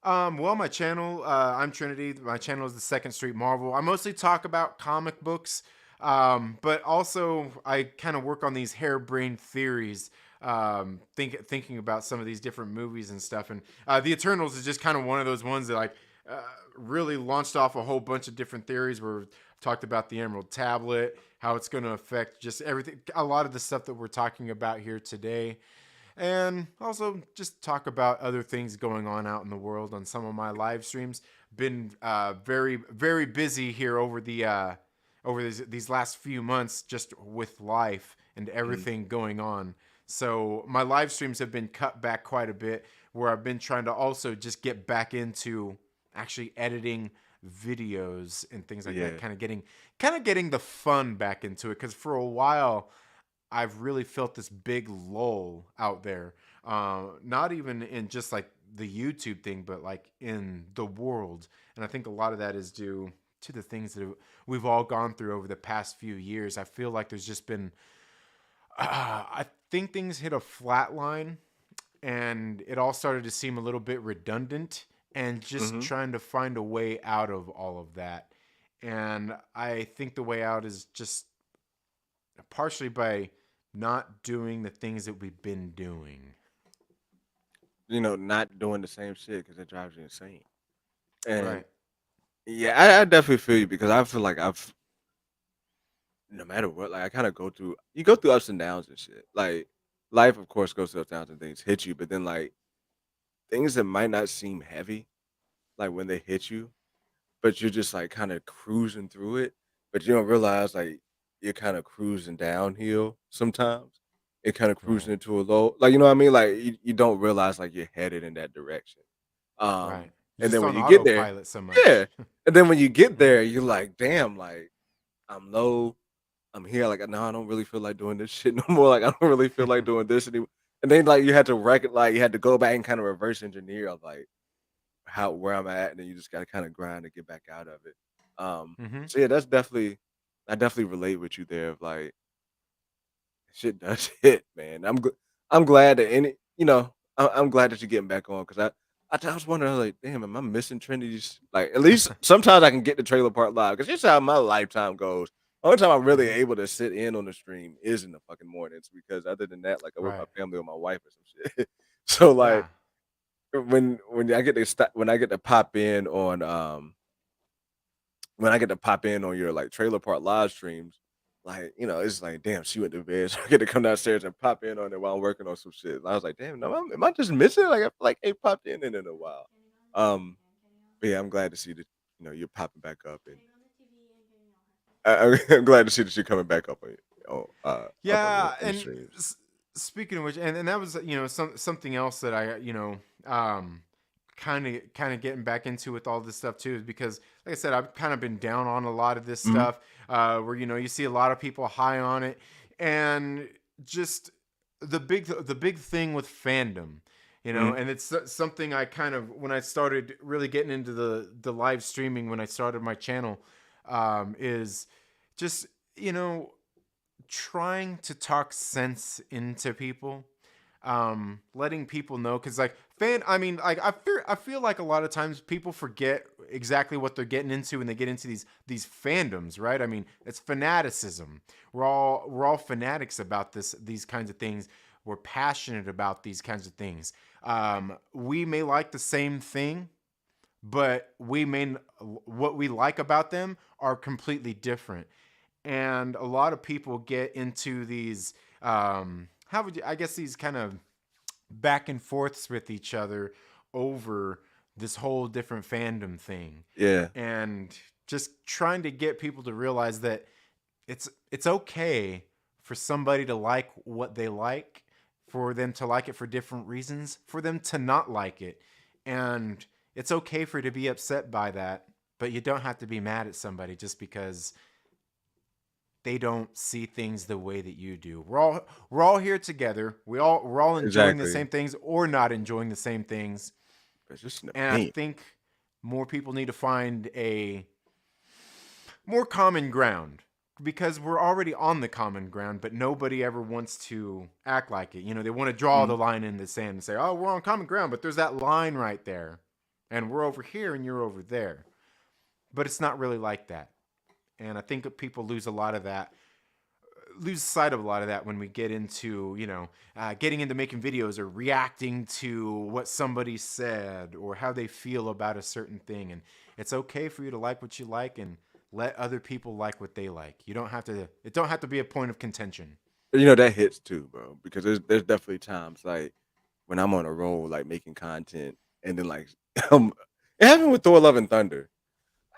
Well, my channel, I'm Trinity. My channel is the Second Street Marvel. I mostly talk about comic books, but also I kind of work on these harebrained theories, thinking about some of these different movies and stuff. And the Eternals is just kind of one of those ones that uh, really launched off a whole bunch of different theories. Where I've talked about the Emerald Tablet, how it's going to affect just everything, a lot of the stuff that we're talking about here today, and also just talk about other things going on out in the world on some of my live streams. Been very very busy here over these last few months, just with life and Mhm. everything going on. So my live streams have been cut back quite a bit, where I've been trying to also just get back into actually editing videos and things like that, Yeah. kind of getting the fun back into it, because for a while I've really felt this big lull out there. Not even in just like the YouTube thing, but like in the world. And I think a lot of that is due to the things that we've all gone through over the past few years. I feel like there's just been, I think things hit a flat line, and it all started to seem a little bit redundant, and just Mhm. trying to find a way out of all of that. And I think the way out is just partially by not doing the things that we've been doing. Not doing the same shit because it drives you insane. And Right. yeah, I definitely feel you because I feel like I've no matter what, like I kind of go through ups and downs and shit. Like life, of course, goes through ups and downs and things hit you, but then like things that might not seem heavy, like when they hit you, but you're just like kind of cruising through it, but you don't realize like you're kind of cruising downhill sometimes. You're kind of cruising Right. into a low, like you know what I mean? Like you don't realize like you're headed in that direction. Right. You're And then just when on you get there, autopilot so yeah. much. And then when you get there, you're like, damn, like I'm low. I'm here. Like, no, I don't really feel like doing this shit no more. Like, I don't really feel like doing this anymore. And then like you had to like you had to go back and kind of reverse engineer of like how where I'm at, and then you just gotta kind of grind to get back out of it. Hmm. So yeah, that's definitely I definitely relate with you there. Of like shit does hit, man. I'm glad that I'm glad that you're getting back on because I was wondering like, damn, am I missing Trinity's? Like at least sometimes I can get the trailer part live because here's how my lifetime goes. Only time I'm really Hmm. able to sit in on the stream is in the fucking mornings because other than that, like I'm with my Right. family or my wife or some shit. So like Yeah. when I get to pop in on when I get to pop in on your like trailer park live streams, like it's like damn, she went to bed, so I get to come downstairs and pop in on it while I'm working on some shit. And I was like, damn, no, am I just missing it? Like I feel like ain't popped in a while. Um, but yeah, I'm glad to see that you're popping back up, and I'm glad to see that you're coming back up on Yeah. the And streams. speaking of which, and that was something else that I um kind of getting back into with all this stuff too, is because like I said, I've kind of been down on a lot of this Mhm, stuff, where you see a lot of people high on it, and just the big thing with fandom, mhm, and it's something I kind of, when I started really getting into the live streaming, when I started my channel, is just you know trying to talk sense into people, letting people know, because like I mean, like I feel like a lot of times people forget exactly what they're getting into when they get into these fandoms, right? I mean, it's fanaticism. We're all fanatics about these kinds of things. We're passionate about these kinds of things. We may like the same thing, but what we like about them are completely different. And a lot of people get into these, how would you, I guess, these kind of back and forths with each other over this whole different fandom thing, yeah, and just trying to get people to realize that it's okay for somebody to like what they like, for them to like it for different reasons, for them to not like it, and it's okay for you to be upset by that, but you don't have to be mad at somebody just because they don't see things the way that you do. We're all here together. We're all enjoying the exactly. same things or not enjoying the same things. It's just an And I opinion. think more people need to find a more common ground, because we're already on the common ground, but nobody ever wants to act like it. They want to draw Mhm. the line in the sand and say, "Oh, we're on common ground," but there's that line right there. and we're over here and you're over there. But it's not really like that. And I think people lose sight of a lot of that when we get into, getting into making videos or reacting to what somebody said or how they feel about a certain thing. And it's okay for you to like what you like and let other people like what they like. It don't have to be a point of contention. That hits too, bro. Because there's definitely times like when I'm on a roll, like making content, and then like it happened with Thor: Love and Thunder.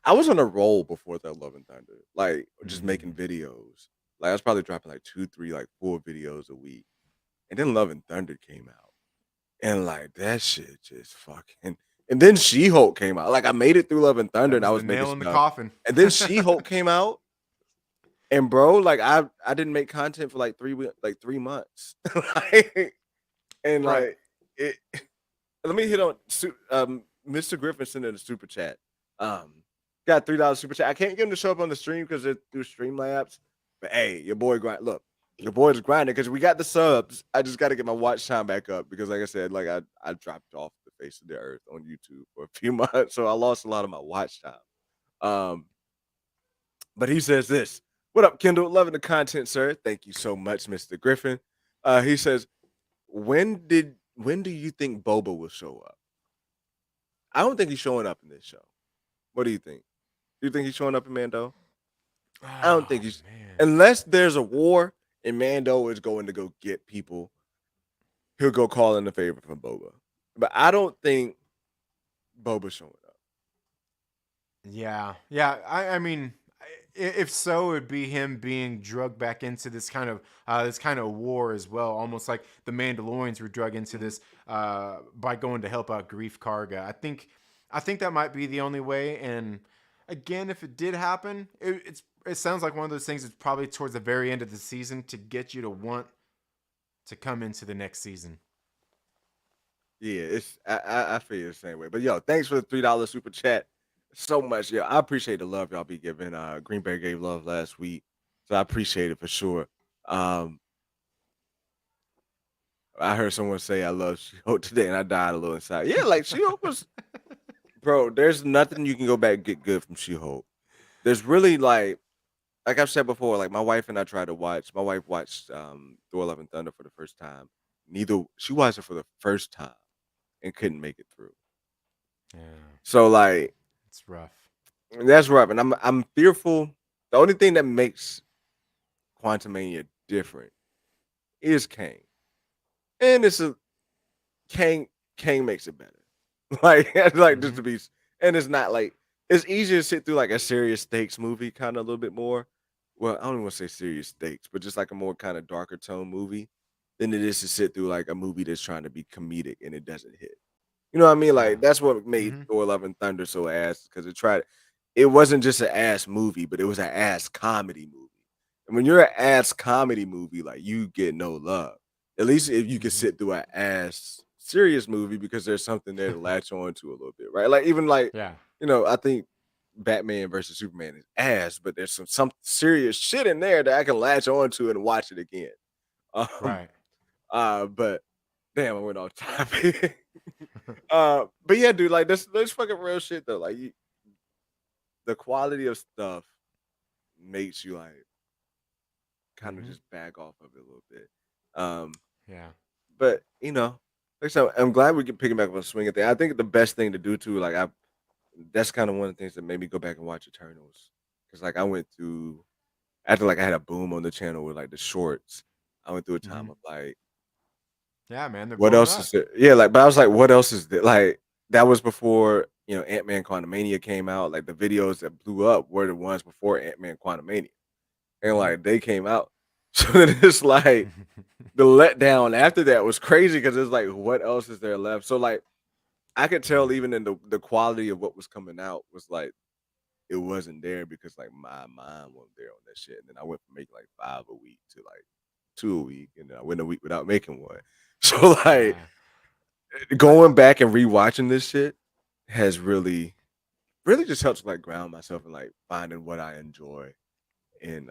I was on a roll before Thor: Love and Thunder, like just making Mm. videos. Like I was probably dropping like 2, 3, like 4 videos a week, and then Love and Thunder came out, and like that shit just fucking. And then She Hulk came out. Like I made it through Love and Thunder, That and I was the was making nail in the stuff, coffin. and then She Hulk came out, and bro, like I didn't make content for like 3 months, like, and Right. like it. Let me hit on Mr. Griffin sent in a super chat. Um, got $3 super chat. I can't get him to show up on the stream because they're through Streamlabs. But hey, your boy grind. Look, your boy's grinding because we got the subs. I just got to get my watch time back up because, like I said, like I dropped off the face of the earth on YouTube for a few months, so I lost a lot of my watch time. Um, but he says this. What up, Kendall? Loving the content, sir. Thank you so much, Mr. Griffin. He says, when do you think Boba will show up? I don't think he's showing up in this show. What do you think? Do you think he's showing up in Mando? I don't Oh think he's man. unless there's a war and Mando is going to go get people, he'll go call in a favor from Boba. But I don't think Boba's showing up. Yeah, yeah. I mean, if so, it'd be him being drugged back into this kind of war as well. Almost like the Mandalorians were drugged into Mhm. this by going to help out Grief Karga. I think that might be the only way. And again, if it did happen, it sounds like one of those things. It's probably towards the very end of the season to get you to want to come into the next season. Yeah, I feel the same way. But yo, thanks for the $3 super chat so much. Yeah, I appreciate the love y'all be giving. Green Bay gave love last week, so I appreciate it for sure. Um, I heard someone say I love She-Hulk today, and I died a little inside. Yeah, like She-Hulk was, bro. There's nothing you can go back and get good from She-Hulk. There's really like I've said before, like my wife and I tried to watch. My wife watched Thor: Love and Thunder for the first time. Neither she watched it for the first time and couldn't make it through. Yeah, So like it's rough. that's rough, and I'm fearful. The only thing that makes Quantumania different is Kang, and it's a Kang. Kang makes it better. Like just Mm-hmm. to be, and it's not like it's easier to sit through like a serious stakes movie, kind of a little bit more. Well, I don't even want to say serious stakes, but just like a more kind of darker tone movie than it is to sit through like a movie that's trying to be comedic and it doesn't hit. You know what I mean? Yeah. Like that's what made Mm-hmm. Thor: Love and Thunder so ass because it tried. It wasn't just an ass movie, but it was an ass comedy movie. And when you're an ass comedy movie, like you get no love. At least if you can Mm-hmm. sit through an ass serious movie because there's something there to latch on to a little bit, right? Like even like Yeah. I think Batman versus Superman is ass, but there's some serious shit in there that I can latch on to and watch it again. Um, Right. but damn, I went off topic. But yeah, dude, like this fucking real shit though. Like the quality of stuff makes you like kind of Mm-hmm. just back off of it a little bit. Um, Yeah. but like I said, I'm glad we can pick back up on the swinging thing. I think the best thing to do too, like that's kind of one of the things that made me go back and watch Eternals because like I went through after like I had a boom on the channel with like the shorts. I went through a Mm-hmm. time of like, Yeah, man, they're what blowing else is up. there? Yeah, like, but I was like, what else is there? Like, that was before Ant-Man Quantumania came out. Like the videos that blew up were the ones before Ant-Man Quantumania, and Mm-hmm. like they came out. So then it's like the letdown after that was crazy because it's like, what else is there left? So like, I could tell Yeah. even in the quality of what was coming out was like it wasn't there because like my mind wasn't there on that shit. And then I went from making like 5 a week to like 2 a week, and then I went a week without making one. So like Yeah. going back and rewatching this shit has really just helps like ground myself and like finding what I enjoy in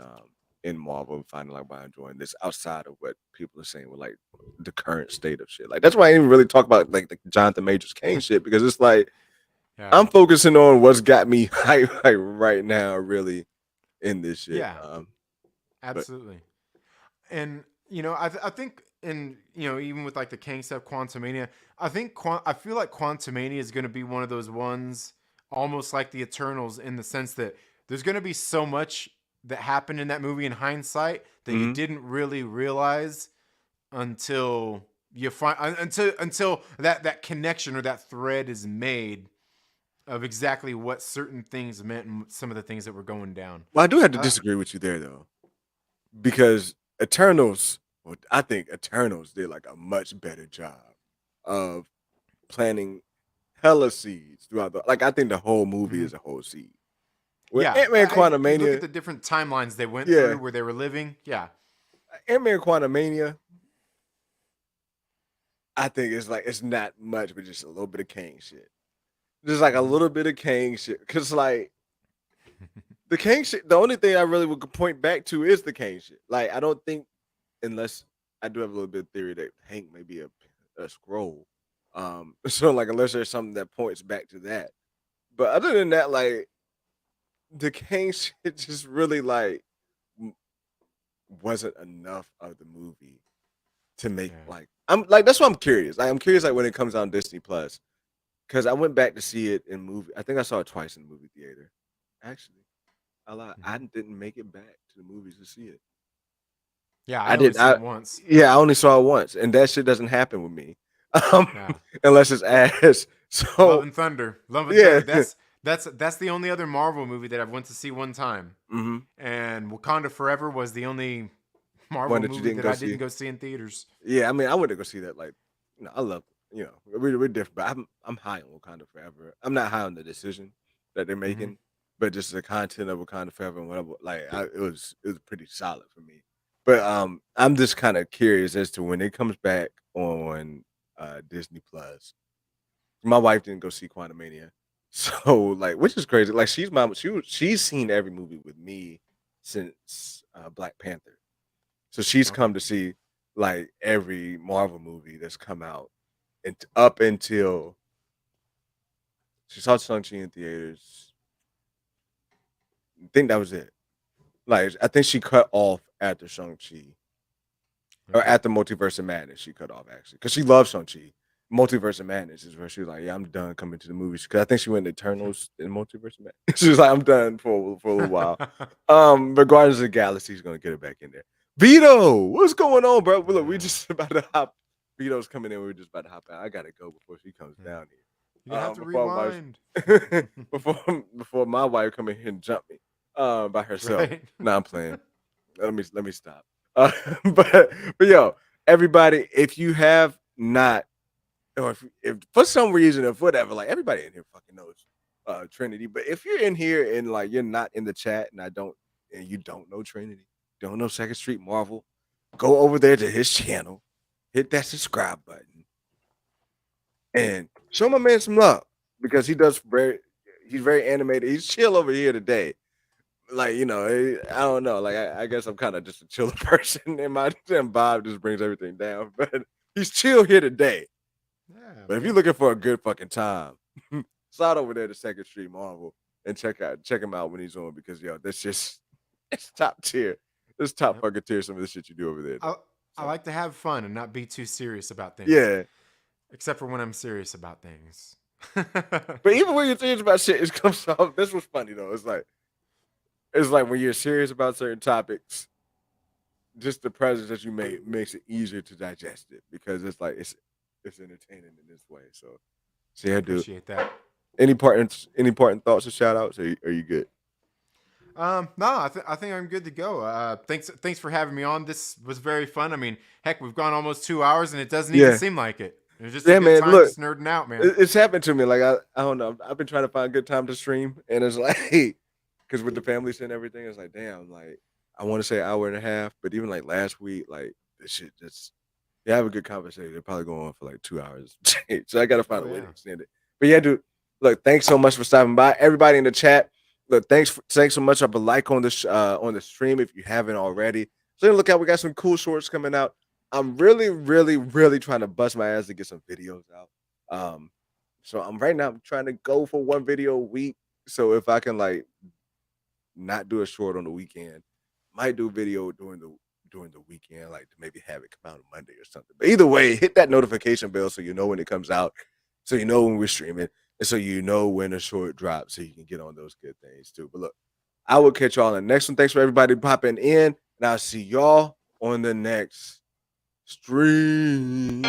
Marvel and finding like why I enjoy this outside of what people are saying with like the current state of shit. Like that's why I didn't even really talk about like the Jonathan Majors Kane shit because it's like Yeah. I'm focusing on what's got me hype like right now, really in this shit. Yeah. But Absolutely. And I think, and even with like the Kang stuff, Quantumania, I feel like Quantumania is going to be one of those ones, almost like the Eternals, in the sense that there's going to be so much that happened in that movie in hindsight that you mhm. didn't really realize until you find until that connection or that thread is made of exactly what certain things meant and some of the things that were going down. Well, I do have to Uh, disagree with you there though, because Eternals. Well, I think Eternals did like a much better job of planting hella seeds throughout the. Like I think the whole movie mhm. is a whole seed. With Yeah, Ant Man you look at Quantumania, the different timelines they went through yeah, where they were living. Yeah, Ant Man Quantumania, I think it's not much, but just a little bit of Kang shit. Just like a hmm little bit of Kang shit, cause like the Kang shit. The only thing I really would point back to is the Kang shit. Like I don't think unless I do have a little bit of theory that Hank may be a scroll. So like unless there's something that points back to that. But other than that, like the Kang shit just really like w- wasn't enough of the movie to make yeah. like I'm like that's why I'm curious. Like I'm curious like when it comes on Disney Plus because I went back to see it in movie. I think I saw it twice in the movie theater. Actually, I lied. I hmm didn't make it back to the movies to see it. Yeah, I I only did. seen it once. Yeah, I only saw it once, and that shit doesn't happen with me, um, Yeah, unless it's ass. Love So and Thunder, Love and yeah, Thunder. That's the only other Marvel movie that I've went to see one time. hmm And Wakanda Forever was the only one Marvel that you movie didn't that go I didn't see. go see in theaters. Yeah, I mean, I went to go see that. Like, I love we're different, but I'm high on Wakanda Forever. I'm not high on the decision that they're hmm making, but just the content of Wakanda Forever and whatever. Like, it was pretty solid for me. But I'm just kind of curious as to when it comes back on Disney Plus. My wife didn't go see Quantumania, so like, which is crazy. Like, she's seen every movie with me since Black Panther. So she's Okay. come to see like every Marvel movie that's come out and up until she saw Shang-Chi in theaters. I think that was it. Like I think she cut off after Shang-Chi or Okay. at the Multiverse of Madness. She cut off actually because she loves Shang-Chi. Multiverse of Madness is where she was like, "Yeah, I'm done coming to the movies." Because I think she went to Eternals in Multiverse of Madness. She was like, "I'm done for a little while." But Guardians of the Galaxy is gonna get it back in there. Vito, what's going on, bro? Look, we Yeah. just about to hop. Vito's coming in. We're just about to hop out. I gotta go before she comes Yeah. down You here. have to Before my rewind. wife, before my wife come in here and jump me, by herself. Right. Nah, I'm playing. Let me stop. Uh, but yo, everybody, if you have not, or if for some reason, if whatever, like everybody in here fucking knows Trinity. But if you're in here and like you're not in the chat and you don't know Trinity, don't know Second Street Marvel, go over there to his channel, hit that subscribe button, and show my man some love because he's very animated. He's chill over here today. Like, I don't know. Like I guess I'm kind of just a chiller person and my vibe just brings everything down. But he's chill here today. Yeah, But if you're man. looking for a good fucking time, slide over there to Second Street Marvel and check him out when he's on because that's just it's top tier. It's top Yep. fucking tier some of the shit you do over there I though. I So like to have fun and not be too serious about things, yeah. except for when I'm serious about things. But even when you're serious about shit, it comes off. This was funny though. It's like when you're serious about certain topics, just the presence that you make makes it easier to digest it because it's entertaining in this way. So I yeah, dude. appreciate that. Any important thoughts or shout outs? Are you good? No, I think I'm good to go. Thanks for having me on. This was very fun. I mean, heck, we've gone almost 2 hours and it doesn't even Yeah. seem like it. It was just a Yeah, good man. time Look, just nerding out, man. it's happened to me. Like I don't know. I've been trying to find a good time to stream, and it's like because with the families and everything, it's like damn. Like I want to say hour and a half, but even like last week, like this shit just have a good conversation. They're probably going on for like 2 hours. So I got to find Oh a way to yeah. extend it. But yeah, dude. Look, thanks so much for stopping by. Everybody in the chat. Look, thanks so much. Drop a like on the stream if you haven't already. So look out, we got some cool shorts coming out. I'm really, really, really trying to bust my ass to get some videos out. Um, So I'm right now I'm trying to go for one video a week. So if I can like not do a short on the weekend, might do a video during the weekend, like to maybe have it come out on Monday or something. But either way, hit that notification bell so you know when it comes out, so you know when we're streaming, and so you know when a short drops, so you can get on those good things too. But look, I will catch y'all in the next one. Thanks for everybody popping in, and I'll see y'all on the next stream.